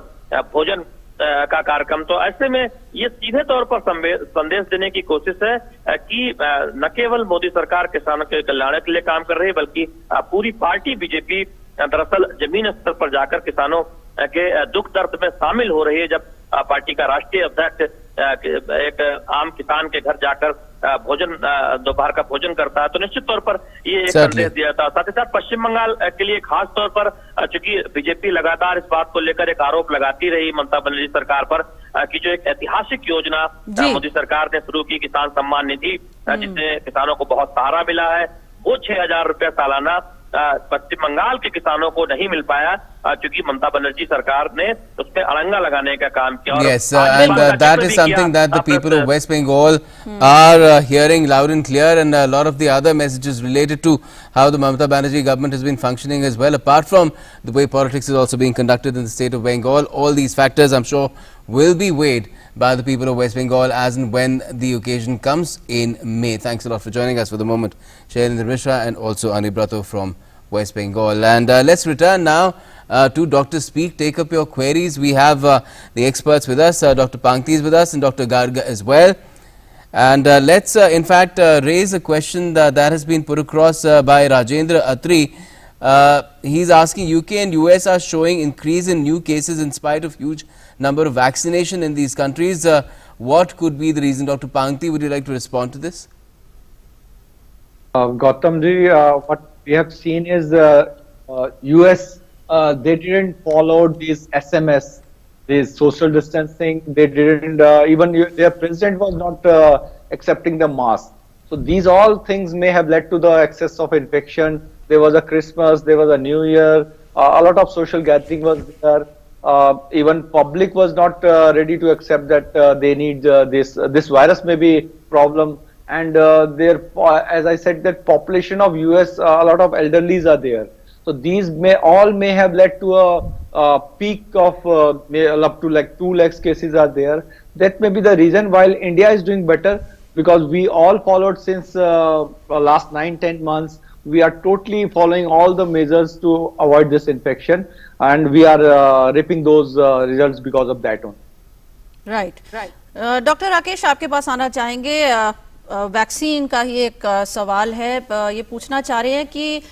भोजन का कार्यक्रम। तो ऐसे में ये सीधे तौर पर संदेश देने की कोशिश है कि न केवल मोदी सरकार किसानों के कल्याण के लिए काम कर रही है, बल्कि पूरी पार्टी बीजेपी दरअसल जमीन स्तर पर जाकर किसानों के दुख दर्द में शामिल हो रही है। जब पार्टी का राष्ट्रीय अध्यक्ष एक आम किसान के घर जाकर भोजन, दोपहर का भोजन करता है, तो निश्चित तौर पर ये एक संदेश दिया था। साथ ही साथ पश्चिम बंगाल के लिए खास तौर पर, चूंकि बीजेपी लगातार इस बात को लेकर एक आरोप लगाती रही ममता बनर्जी सरकार पर कि जो एक ऐतिहासिक योजना मोदी सरकार ने शुरू की, किसान सम्मान निधि, जिससे किसानों को बहुत सहारा मिला है, वो 6,000 रुपया सालाना पश्चिम बंगाल के किसानों को नहीं मिल पाया, क्योंकि ममता बनर्जी सरकार ने उसमें अड़ंगा लगाने का काम किया। Yes, and that is something that the people of West Bengal are hearing loud and clear, and a lot of the other messages related to how the Mamata Banerjee government has been functioning as well, apart from the way politics is also being conducted in the state of Bengal. All these factors, I'm sure, will be weighed by the people of West Bengal as and when the occasion comes in May. Thanks a lot for joining us for the moment, Shailendra Mishra and also Anibrato from West Bengal. And let's return now to Dr. Speak. Take up your queries. We have the experts with us. Dr. Pangti is with us and Dr. Garga as well. And let's in fact raise a question that has been put across by Rajendra Atri. He's asking, UK and US are showing increase in new cases in spite of huge number of vaccination in these countries. What could be the reason? Dr. Pangti, would you like to respond to this? Gautam ji, what we have seen is US, they didn't follow these SMS, this social distancing. They didn't, even their president was not accepting the mask. So these all things may have led to the excess of infection. There was a Christmas, there was a New Year, a lot of social gathering was there. Even public was not ready to accept that they need this virus may be problem. And there, as I said, that population of US, a lot of elderlies are there. So these may have led to a peak of up to like 2 lakh cases are there. That may be the reason. While India is doing better, because we all followed since last 9-10 months. We are totally following all the measures to avoid this infection, and we are reaping those results because of that one. Right. Doctor Rakesh, आपके पास आना चाहेंगे। Vaccine का ही एक सवाल है, ये पूछना चाह रहे हैं कि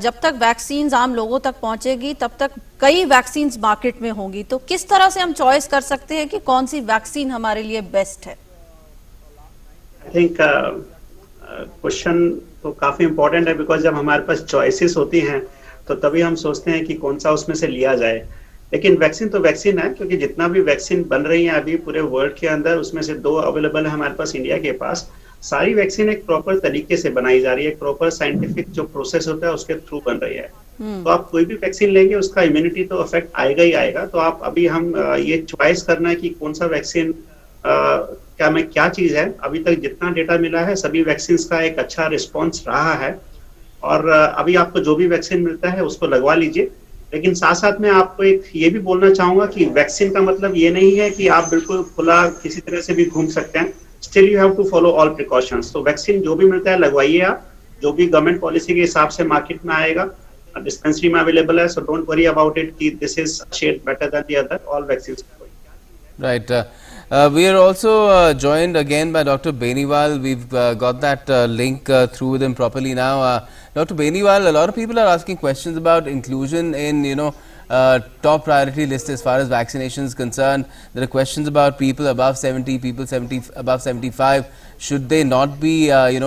जब तक वैक्सीन आम लोगों तक पहुंचेगी तब तक कई वैक्सीन मार्केट में होंगी, तो किस तरह से हम चॉइस कर सकते हैं कि कौन सी वैक्सीन हमारे लिए बेस्ट है? आई थिंक क्वेश्चन तो काफी इंपॉर्टेंट है, बिकॉज जब हमारे पास चॉइसेस होती हैं तो तभी हम सोचते हैं कि कौन सा उसमें से लिया जाए। लेकिन वैक्सीन तो वैक्सीन है, क्योंकि जितना भी वैक्सीन बन रही है अभी पूरे वर्ल्ड के अंदर, उसमें से 2 अवेलेबल है हमारे पास इंडिया के पास। सारी वैक्सीन एक प्रॉपर तरीके से बनाई जा रही है, एक प्रॉपर साइंटिफिक जो प्रोसेस होता है उसके थ्रू बन रही है। तो आप कोई भी वैक्सीन लेंगे उसका इम्यूनिटी तो इफेक्ट आएगा ही आएगा। तो आप अभी हम ये चॉइस करना है कि कौन सा वैक्सीन क्या चीज है। अभी तक जितना डेटा मिला है सभी वैक्सीन का एक अच्छा रिस्पॉन्स रहा है, और अभी आपको जो भी वैक्सीन मिलता है उसको लगवा लीजिए। लेकिन साथ साथ में आपको एक ये भी बोलना चाहूंगा कि वैक्सीन का मतलब ये नहीं है कि आप बिल्कुल खुला किसी तरह से भी घूम सकते हैं। Still you have to follow all precautions. तो वैक्सीन जो भी मिलता है लगवाइए आप, जो भी गवर्नमेंट पॉलिसी के हिसाब से मार्केट में आएगा, डिस्पेंसरी में अवेलेबल है। So don't worry about it कि this is shed better than the other, all vaccines. Right. We are also joined again by Dr. Beniwal. We've got that link through with him properly now. Dr. Beniwal, a lot of people are asking questions about inclusion in, top priority list as far as vaccination is concerned. There are questions about people above 70, people above 75. Should they not be, in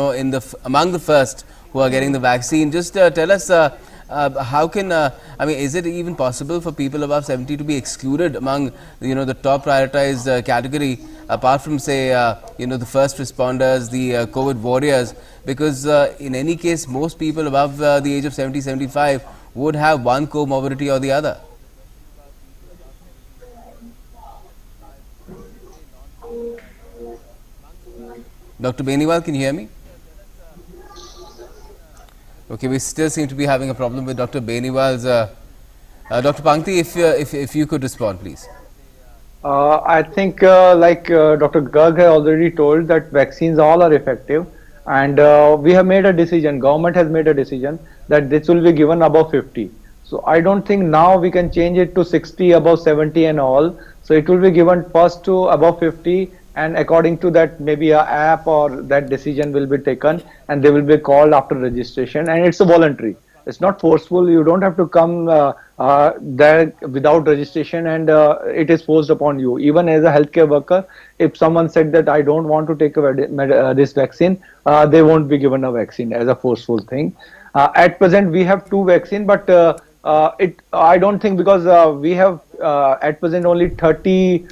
among the first who are getting the vaccine? Just tell us. How can is it even possible for people above 70 to be excluded among the top prioritized category, apart from say the first responders, the COVID warriors, because in any case most people above the age of 70-75 would have one comorbidity or the other. Dr. Beniwal, can you hear me? Okay, we still seem to be having a problem with Dr. Beniwal's. Dr. Pangti, if you could respond, please. I think like Dr. Garg has already told that vaccines all are effective, and we have made a decision, government has made a decision that this will be given above 50. So I don't think now we can change it to 60, above 70 and all. So it will be given first to above 50, and according to that maybe a app or that decision will be taken, and they will be called after registration, and it's a voluntary. It's not forceful. You don't have to come there without registration, and it is forced upon you. Even as a healthcare worker, if someone said that I don't want to take this vaccine, they won't be given a vaccine as a forceful thing. At present, we have 2 vaccines, but I don't think, because we have at present only 30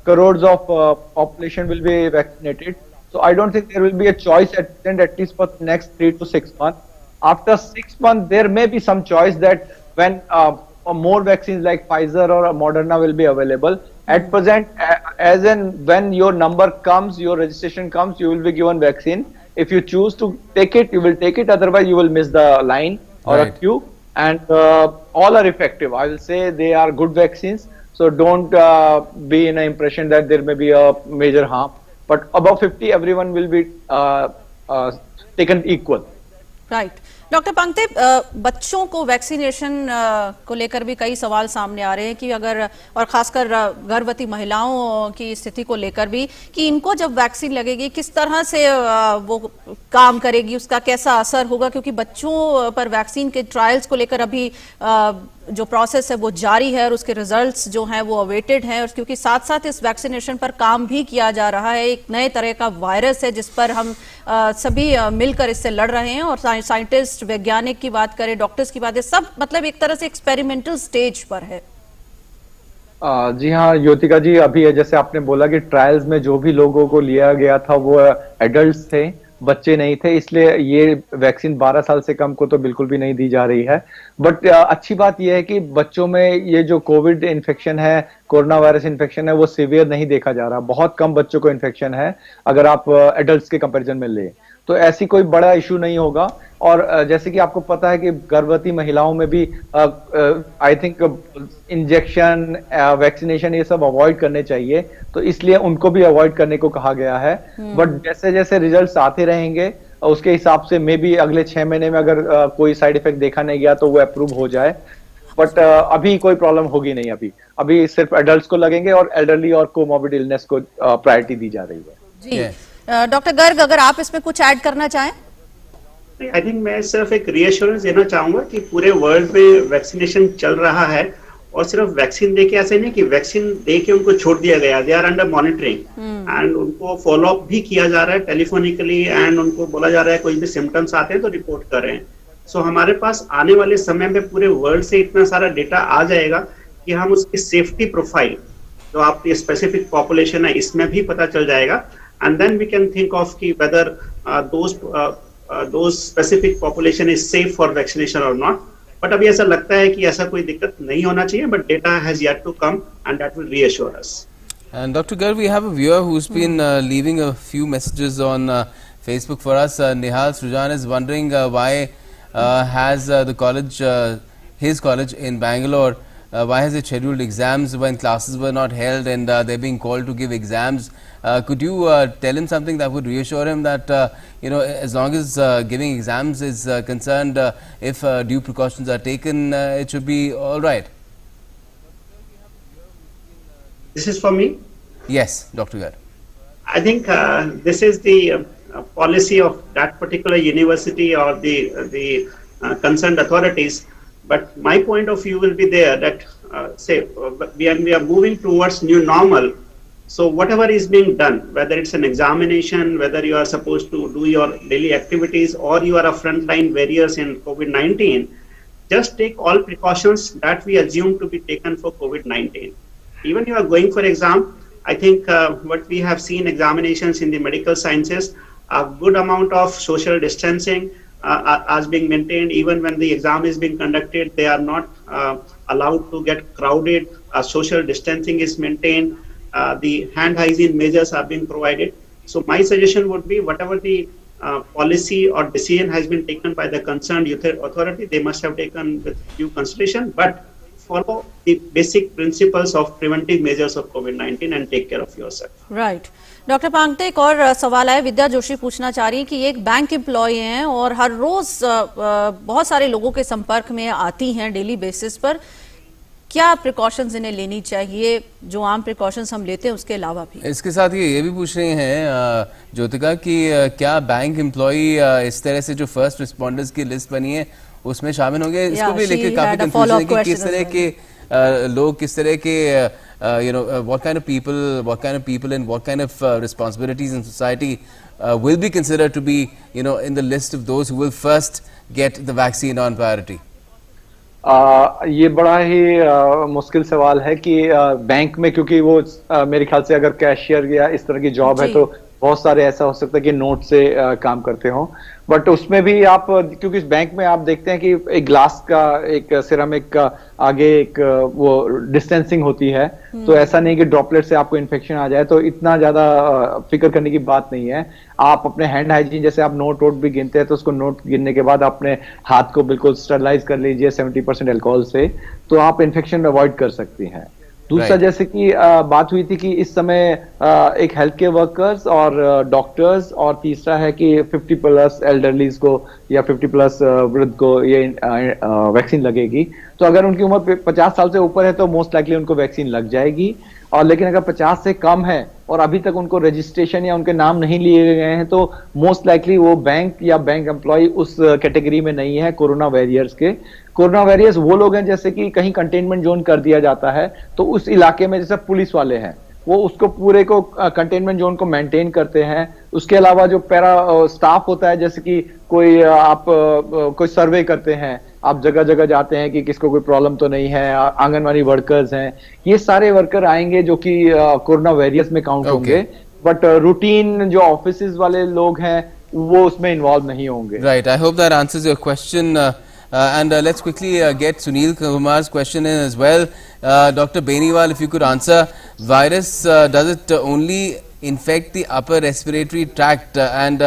crores of population will be vaccinated. So I don't think there will be a choice at least for the next 3 to 6 months. After 6 months, there may be some choice that when more vaccines like Pfizer or Moderna will be available. At present, as in when your number comes, your registration comes, you will be given vaccine. If you choose to take it, you will take it. Otherwise, you will miss the line or a queue. And all are effective. I will say they are good vaccines. So don't be in an impression that there may be a major harm. But above 50, everyone will be taken equal. Right doctor पंक्ति, बच्चों को vaccination को लेकर भी कई सवाल सामने आ रहे हैं कि अगर, और खासकर गर्भवती महिलाओं की स्थिति को लेकर भी, कि इनको जब वैक्सीन लगेगी किस तरह से वो काम करेगी, उसका कैसा असर होगा, क्योंकि बच्चों पर वैक्सीन के ट्रायल्स को लेकर अभी जो प्रोसेस है वो जारी है और उसके रिजल्ट्स जो हैं वो अवेटेड हैं, और क्योंकि साथ साथ इस वैक्सीनेशन पर काम भी किया जा रहा है। एक नए तरह का वायरस है जिस पर हम सभी मिलकर इससे लड़ रहे हैं, और साइंटिस्ट, वैज्ञानिक की बात करें, डॉक्टर्स की बात है, सब मतलब एक तरह से एक्सपेरिमेंटल स्टेज पर है। जी हाँ योतिका जी, अभी जैसे आपने बोला कि ट्रायल्स में जो भी लोगों को लिया गया था वो एडल्ट्स थे, बच्चे नहीं थे, इसलिए ये वैक्सीन 12 साल से कम को तो बिल्कुल भी नहीं दी जा रही है। बट अच्छी बात यह है कि बच्चों में ये जो कोविड इन्फेक्शन है, कोरोना वायरस इन्फेक्शन है, वो सीवियर नहीं देखा जा रहा। बहुत कम बच्चों को इन्फेक्शन है अगर आप एडल्ट्स के कंपैरिजन में ले, तो ऐसी कोई बड़ा इशू नहीं होगा। और जैसे कि आपको पता है कि गर्भवती महिलाओं में भी आई थिंक इंजेक्शन, वैक्सीनेशन ये सब अवॉइड करने चाहिए, तो इसलिए उनको भी अवॉइड करने को कहा गया है। बट जैसे जैसे रिजल्ट्स आते रहेंगे उसके हिसाब से मे बी अगले 6 महीने में अगर कोई साइड इफेक्ट देखा नहीं गया तो वो अप्रूव हो जाए। बट अभी कोई प्रॉब्लम होगी नहीं। अभी सिर्फ एडल्ट्स को लगेंगे और एल्डरली और कोमॉर्बिड इलनेस को प्रायोरिटी दी जा रही है। जी डॉक्टर गर्ग, अगर आप इसमें कुछ ऐड करना चाहें। आई थिंक मैं सिर्फ एक रीअश्योरेंस देना चाहूंगा कि पूरे वर्ल्ड में वैक्सीनेशन चल रहा है, और सिर्फ वैक्सीन देके ऐसे नहीं कि वैक्सीन देके उनको छोड़ दिया गया। They are under monitoring and उनको फॉलो अप भी किया जा रहा है टेलीफोनिकली, एंड उनको बोला जा रहा है कोई भी सिम्टम्स आते हैं तो रिपोर्ट करें। सो हमारे पास आने वाले समय में पूरे वर्ल्ड से इतना सारा डेटा आ जाएगा कि हम उसकी सेफ्टी प्रोफाइल जो आपकी स्पेसिफिक पॉपुलेशन है इसमें भी पता चल जाएगा। and then we can think of whether those specific population is safe for vaccination or not. But अभी ऐसा लगता है कि ऐसा कोई दिक्कत नहीं होना चाहिए, but data has yet to come and that will reassure us. And Dr. Garg, we have a viewer who's been leaving a few messages on Facebook for us. Nihal Srujan is wondering why has the college, his college in Bangalore, why has it scheduled exams when classes were not held and they're being called to give exams? Could you tell him something that would reassure him that you know, as long as giving exams is concerned, if due precautions are taken, it should be all right? This is for me? Yes, Dr. Garg. I think this is the policy of that particular university or the concerned authorities. But my point of view will be there that say we are moving towards new normal. So whatever is being done, whether it's an examination, whether you are supposed to do your daily activities or you are a frontline warriors in COVID-19, just take all precautions that we assume to be taken for COVID-19. Even you are going for exam, I think what we have seen examinations in the medical sciences, a good amount of social distancing as being maintained. Even when the exam is being conducted, they are not allowed to get crowded. Social distancing is maintained. The hand hygiene measures are being provided. So my suggestion would be whatever the policy or decision has been taken by the concerned authority, they must have taken with due consideration, but follow the basic principles of preventive measures of COVID-19 and take care of yourself. Right. Doctor Pangte, एक और सवाल है, विद्या जोशी पूछना चाह रही है कि एक बैंक एम्प्लॉय हैं और हर रोज बहुत सारे लोगों के संपर्क में आती हैं डेली बेसिस पर, क्या प्रिकॉशंस इन्हें लेनी चाहिए जो आम प्रिकॉशंस हम लेते हैं उसके अलावा भी? इसके साथ ये भी पूछ रहे हैं ज्योतिका कि क्या बैंक एम्प्लॉय इस तरह से जो फर्स्ट रिस्पॉन्डर्स की लिस्ट बनी है उसमें शामिल होंगे? इसको भी लेकर काफी कंफ्यूजन है कि किस तरह के लोग, किस तरह के you know what kind of people and what kind of responsibilities in society will be considered to be, you know, in the list of those who will first get the vaccine on priority? ये बड़ा ही मुश्किल सवाल है कि bank में, क्योंकि वो मेरे ख्याल से अगर कैशियर या इस तरह की जॉब है तो बहुत सारे ऐसा हो सकता है कि नोट से काम करते हो, बट उसमें भी आप, क्योंकि इस बैंक में आप देखते हैं कि एक ग्लास का, एक सिरेमिक का आगे एक वो डिस्टेंसिंग होती है, तो ऐसा नहीं कि ड्रॉपलेट से आपको इन्फेक्शन आ जाए, तो इतना ज्यादा फिक्र करने की बात नहीं है। आप अपने हैंड हाइजीन, जैसे आप नोट भी गिनते हैं तो उसको नोट गिनने के बाद अपने हाथ को बिल्कुल स्टरलाइज कर लीजिए 70% अल्कोहल से, तो आप इन्फेक्शन अवॉइड कर सकती हैं। दूसरा जैसे कि बात हुई थी कि इस समय एक हेल्थ केयर वर्कर्स और डॉक्टर्स, और तीसरा है कि 50+ एल्डरलीज को या 50+ वृद्ध को ये वैक्सीन लगेगी। तो अगर उनकी उम्र 50 साल से ऊपर है तो मोस्ट लाइकली उनको वैक्सीन लग जाएगी, और लेकिन अगर 50 से कम है और अभी तक उनको रजिस्ट्रेशन या उनके नाम नहीं लिए गए हैं तो मोस्ट लाइकली वो बैंक या बैंक एम्प्लॉय उस कैटेगरी में नहीं है कोरोना वॉरियर्स के। कोरोना वॉरियर्स वो लोग हैं जैसे कि कहीं कंटेनमेंट जोन कर दिया जाता है तो उस इलाके में जैसे पुलिस वाले हैं वो उसको पूरे को कंटेनमेंट जोन को मेंटेन करते हैं। उसके अलावा जो पैरा स्टाफ होता है, जैसे कि कोई आप कोई सर्वे करते हैं, आप जगह जगह जाते हैं कि किसको कोई प्रॉब्लम तो नहीं है, आंगनवाड़ी वर्कर्स हैं, ये सारे वर्कर आएंगे जो कि कोरोना वॉरियर्स में काउंट होंगे, बट रूटीन जो ऑफिसेज वाले लोग हैं वो उसमें इन्वॉल्व नहीं होंगे। Right, I hope that answers your question. And let's quickly get Sunil Kumar's question in as well. Dr. Beniwal, if you could answer, virus, does it only infect the upper respiratory tract and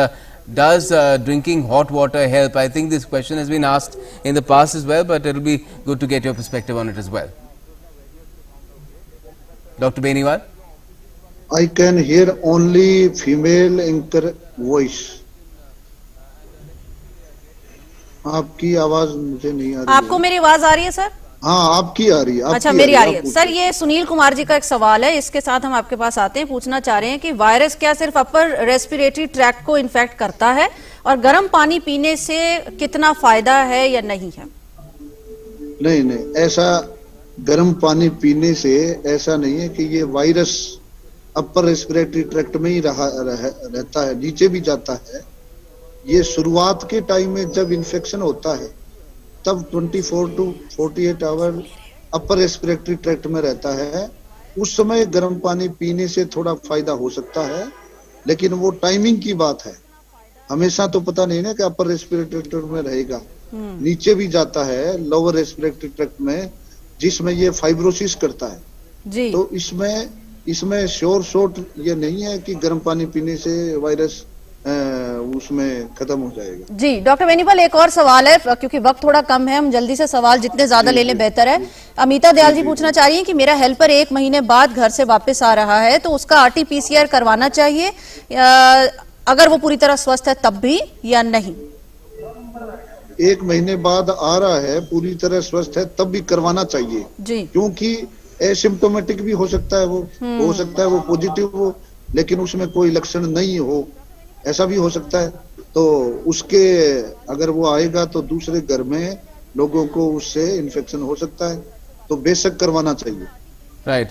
does drinking hot water help? I think this question has been asked in the past as well, but it will be good to get your perspective on it as well. Dr. Beniwal? I can hear only female anchor voice. आपकी आवाज मुझे नहीं आ रही। आपको मेरी आवाज आ रही है सर? हाँ, आपकी आ रही है। अच्छा, मेरी आ रही है सर। ये सुनील कुमार जी का एक सवाल है, इसके साथ हम आपके पास आते हैं। पूछना चाह रहे हैं कि वायरस क्या सिर्फ अपर रेस्पिरेटरी ट्रैक्ट को इन्फेक्ट करता है और गर्म पानी पीने से कितना फायदा है या नहीं है? नहीं, ऐसा गर्म पानी पीने से ऐसा नहीं है कि ये वायरस अपर रेस्पिरेटरी ट्रैक्ट में ही रहता है, नीचे भी जाता है। ये शुरुआत के टाइम में जब इन्फेक्शन होता है तब 24 to 48 hour upper respiratory tract में रहता है। उस समय गर्म पानी पीने से थोड़ा फायदा हो सकता है, लेकिन वो टाइमिंग की बात है। हमेशा तो पता नहीं ना कि अपर रेस्पिरेटरी ट्रैक्ट में रहेगा, नीचे भी जाता है लोअर रेस्पिरेटरी ट्रैक्ट में, जिसमें ये फाइब्रोसिस करता है जी। तो इसमें श्योर शॉट ये नहीं है कि गर्म पानी पीने से वायरस उसमें खत्म हो जाएगा। जी डॉक्टर बेनीवाल, एक और सवाल है क्योंकि वक्त थोड़ा कम है, हम जल्दी से सवाल जितने ज्यादा ले लें बेहतर है। अमिता दयाल जी पूछना चाह रही हैं कि मेरा हेल्पर 1 महीने बाद घर से वापस आ रहा है तो उसका RT-PCR करवाना चाहिए अगर वो पूरी तरह स्वस्थ है तब भी या नहीं? 1 महीने बाद आ रहा है, पूरी तरह स्वस्थ है तब भी करवाना चाहिए जी, क्योंकि एसिम्प्टोमेटिक भी हो सकता है, वो हो सकता है वो पॉजिटिव हो लेकिन उसमें कोई लक्षण नहीं हो, ऐसा भी हो सकता है। तो उसके अगर वो आएगा तो दूसरे घर में लोगों को उससे इन्फेक्शन हो सकता है, तो बेशक करवाना चाहिए। Right.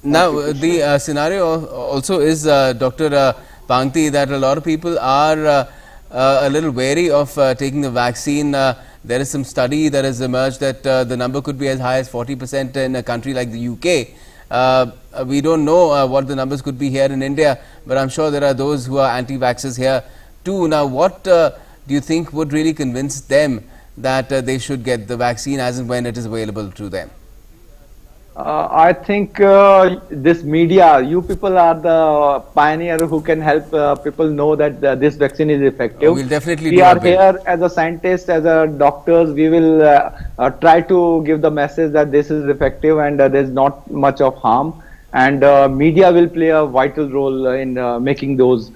Now, the scenario also is, Dr. Pangti, that a lot of people are a little wary of taking the vaccine. There is some study that has emerged that the number could be as high as 40% in a country like the UK. We don't know what the numbers could be here in India, but I'm sure there are those who are anti-vaxxers here too. Now, what do you think would really convince them that they should get the vaccine as and when it is available to them? I think this media, you people are the pioneer who can help people know that this vaccine is effective. We'll definitely we do are our bit. here as a scientist, as a doctors. We will try to give the message that this is effective and there's not much of harm. And media will play a vital role in making those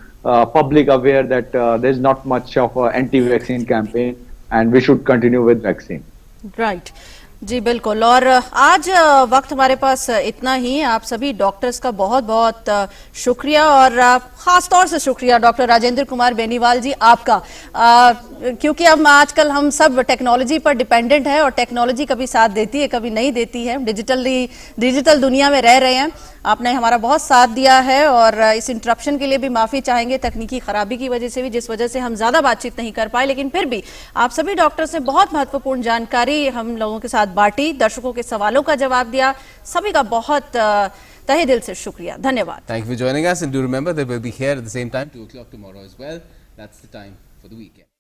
public aware that there's not much of an anti-vaccine campaign and we should continue with vaccine. Right जी बिल्कुल। और आज वक्त हमारे पास इतना ही। आप सभी doctors का बहुत बहुत शुक्रिया और खास तौर से शुक्रिया डॉक्टर राजेंद्र कुमार बेनीवाल जी आपका, क्योंकि अब आजकल हम सब टेक्नोलॉजी पर डिपेंडेंट है और टेक्नोलॉजी कभी साथ देती है कभी नहीं देती है। डिजिटल दुनिया में रह रहे हैं, आपने हमारा बहुत साथ दिया है और इस इंटरप्शन के लिए भी माफी चाहेंगे, तकनीकी खराबी की वजह से भी, जिस वजह से हम ज्यादा बातचीत नहीं कर पाए, लेकिन फिर भी आप सभी डॉक्टर्स ने बहुत महत्वपूर्ण जानकारी हम लोगों के साथ बांटी, दर्शकों के सवालों का जवाब दिया। सभी का बहुत तहे दिल से शुक्रिया, धन्यवाद। Thank you for joining us and do remember that we'll be here at the same time 2 o'clock tomorrow as well. That's the time for the weekend.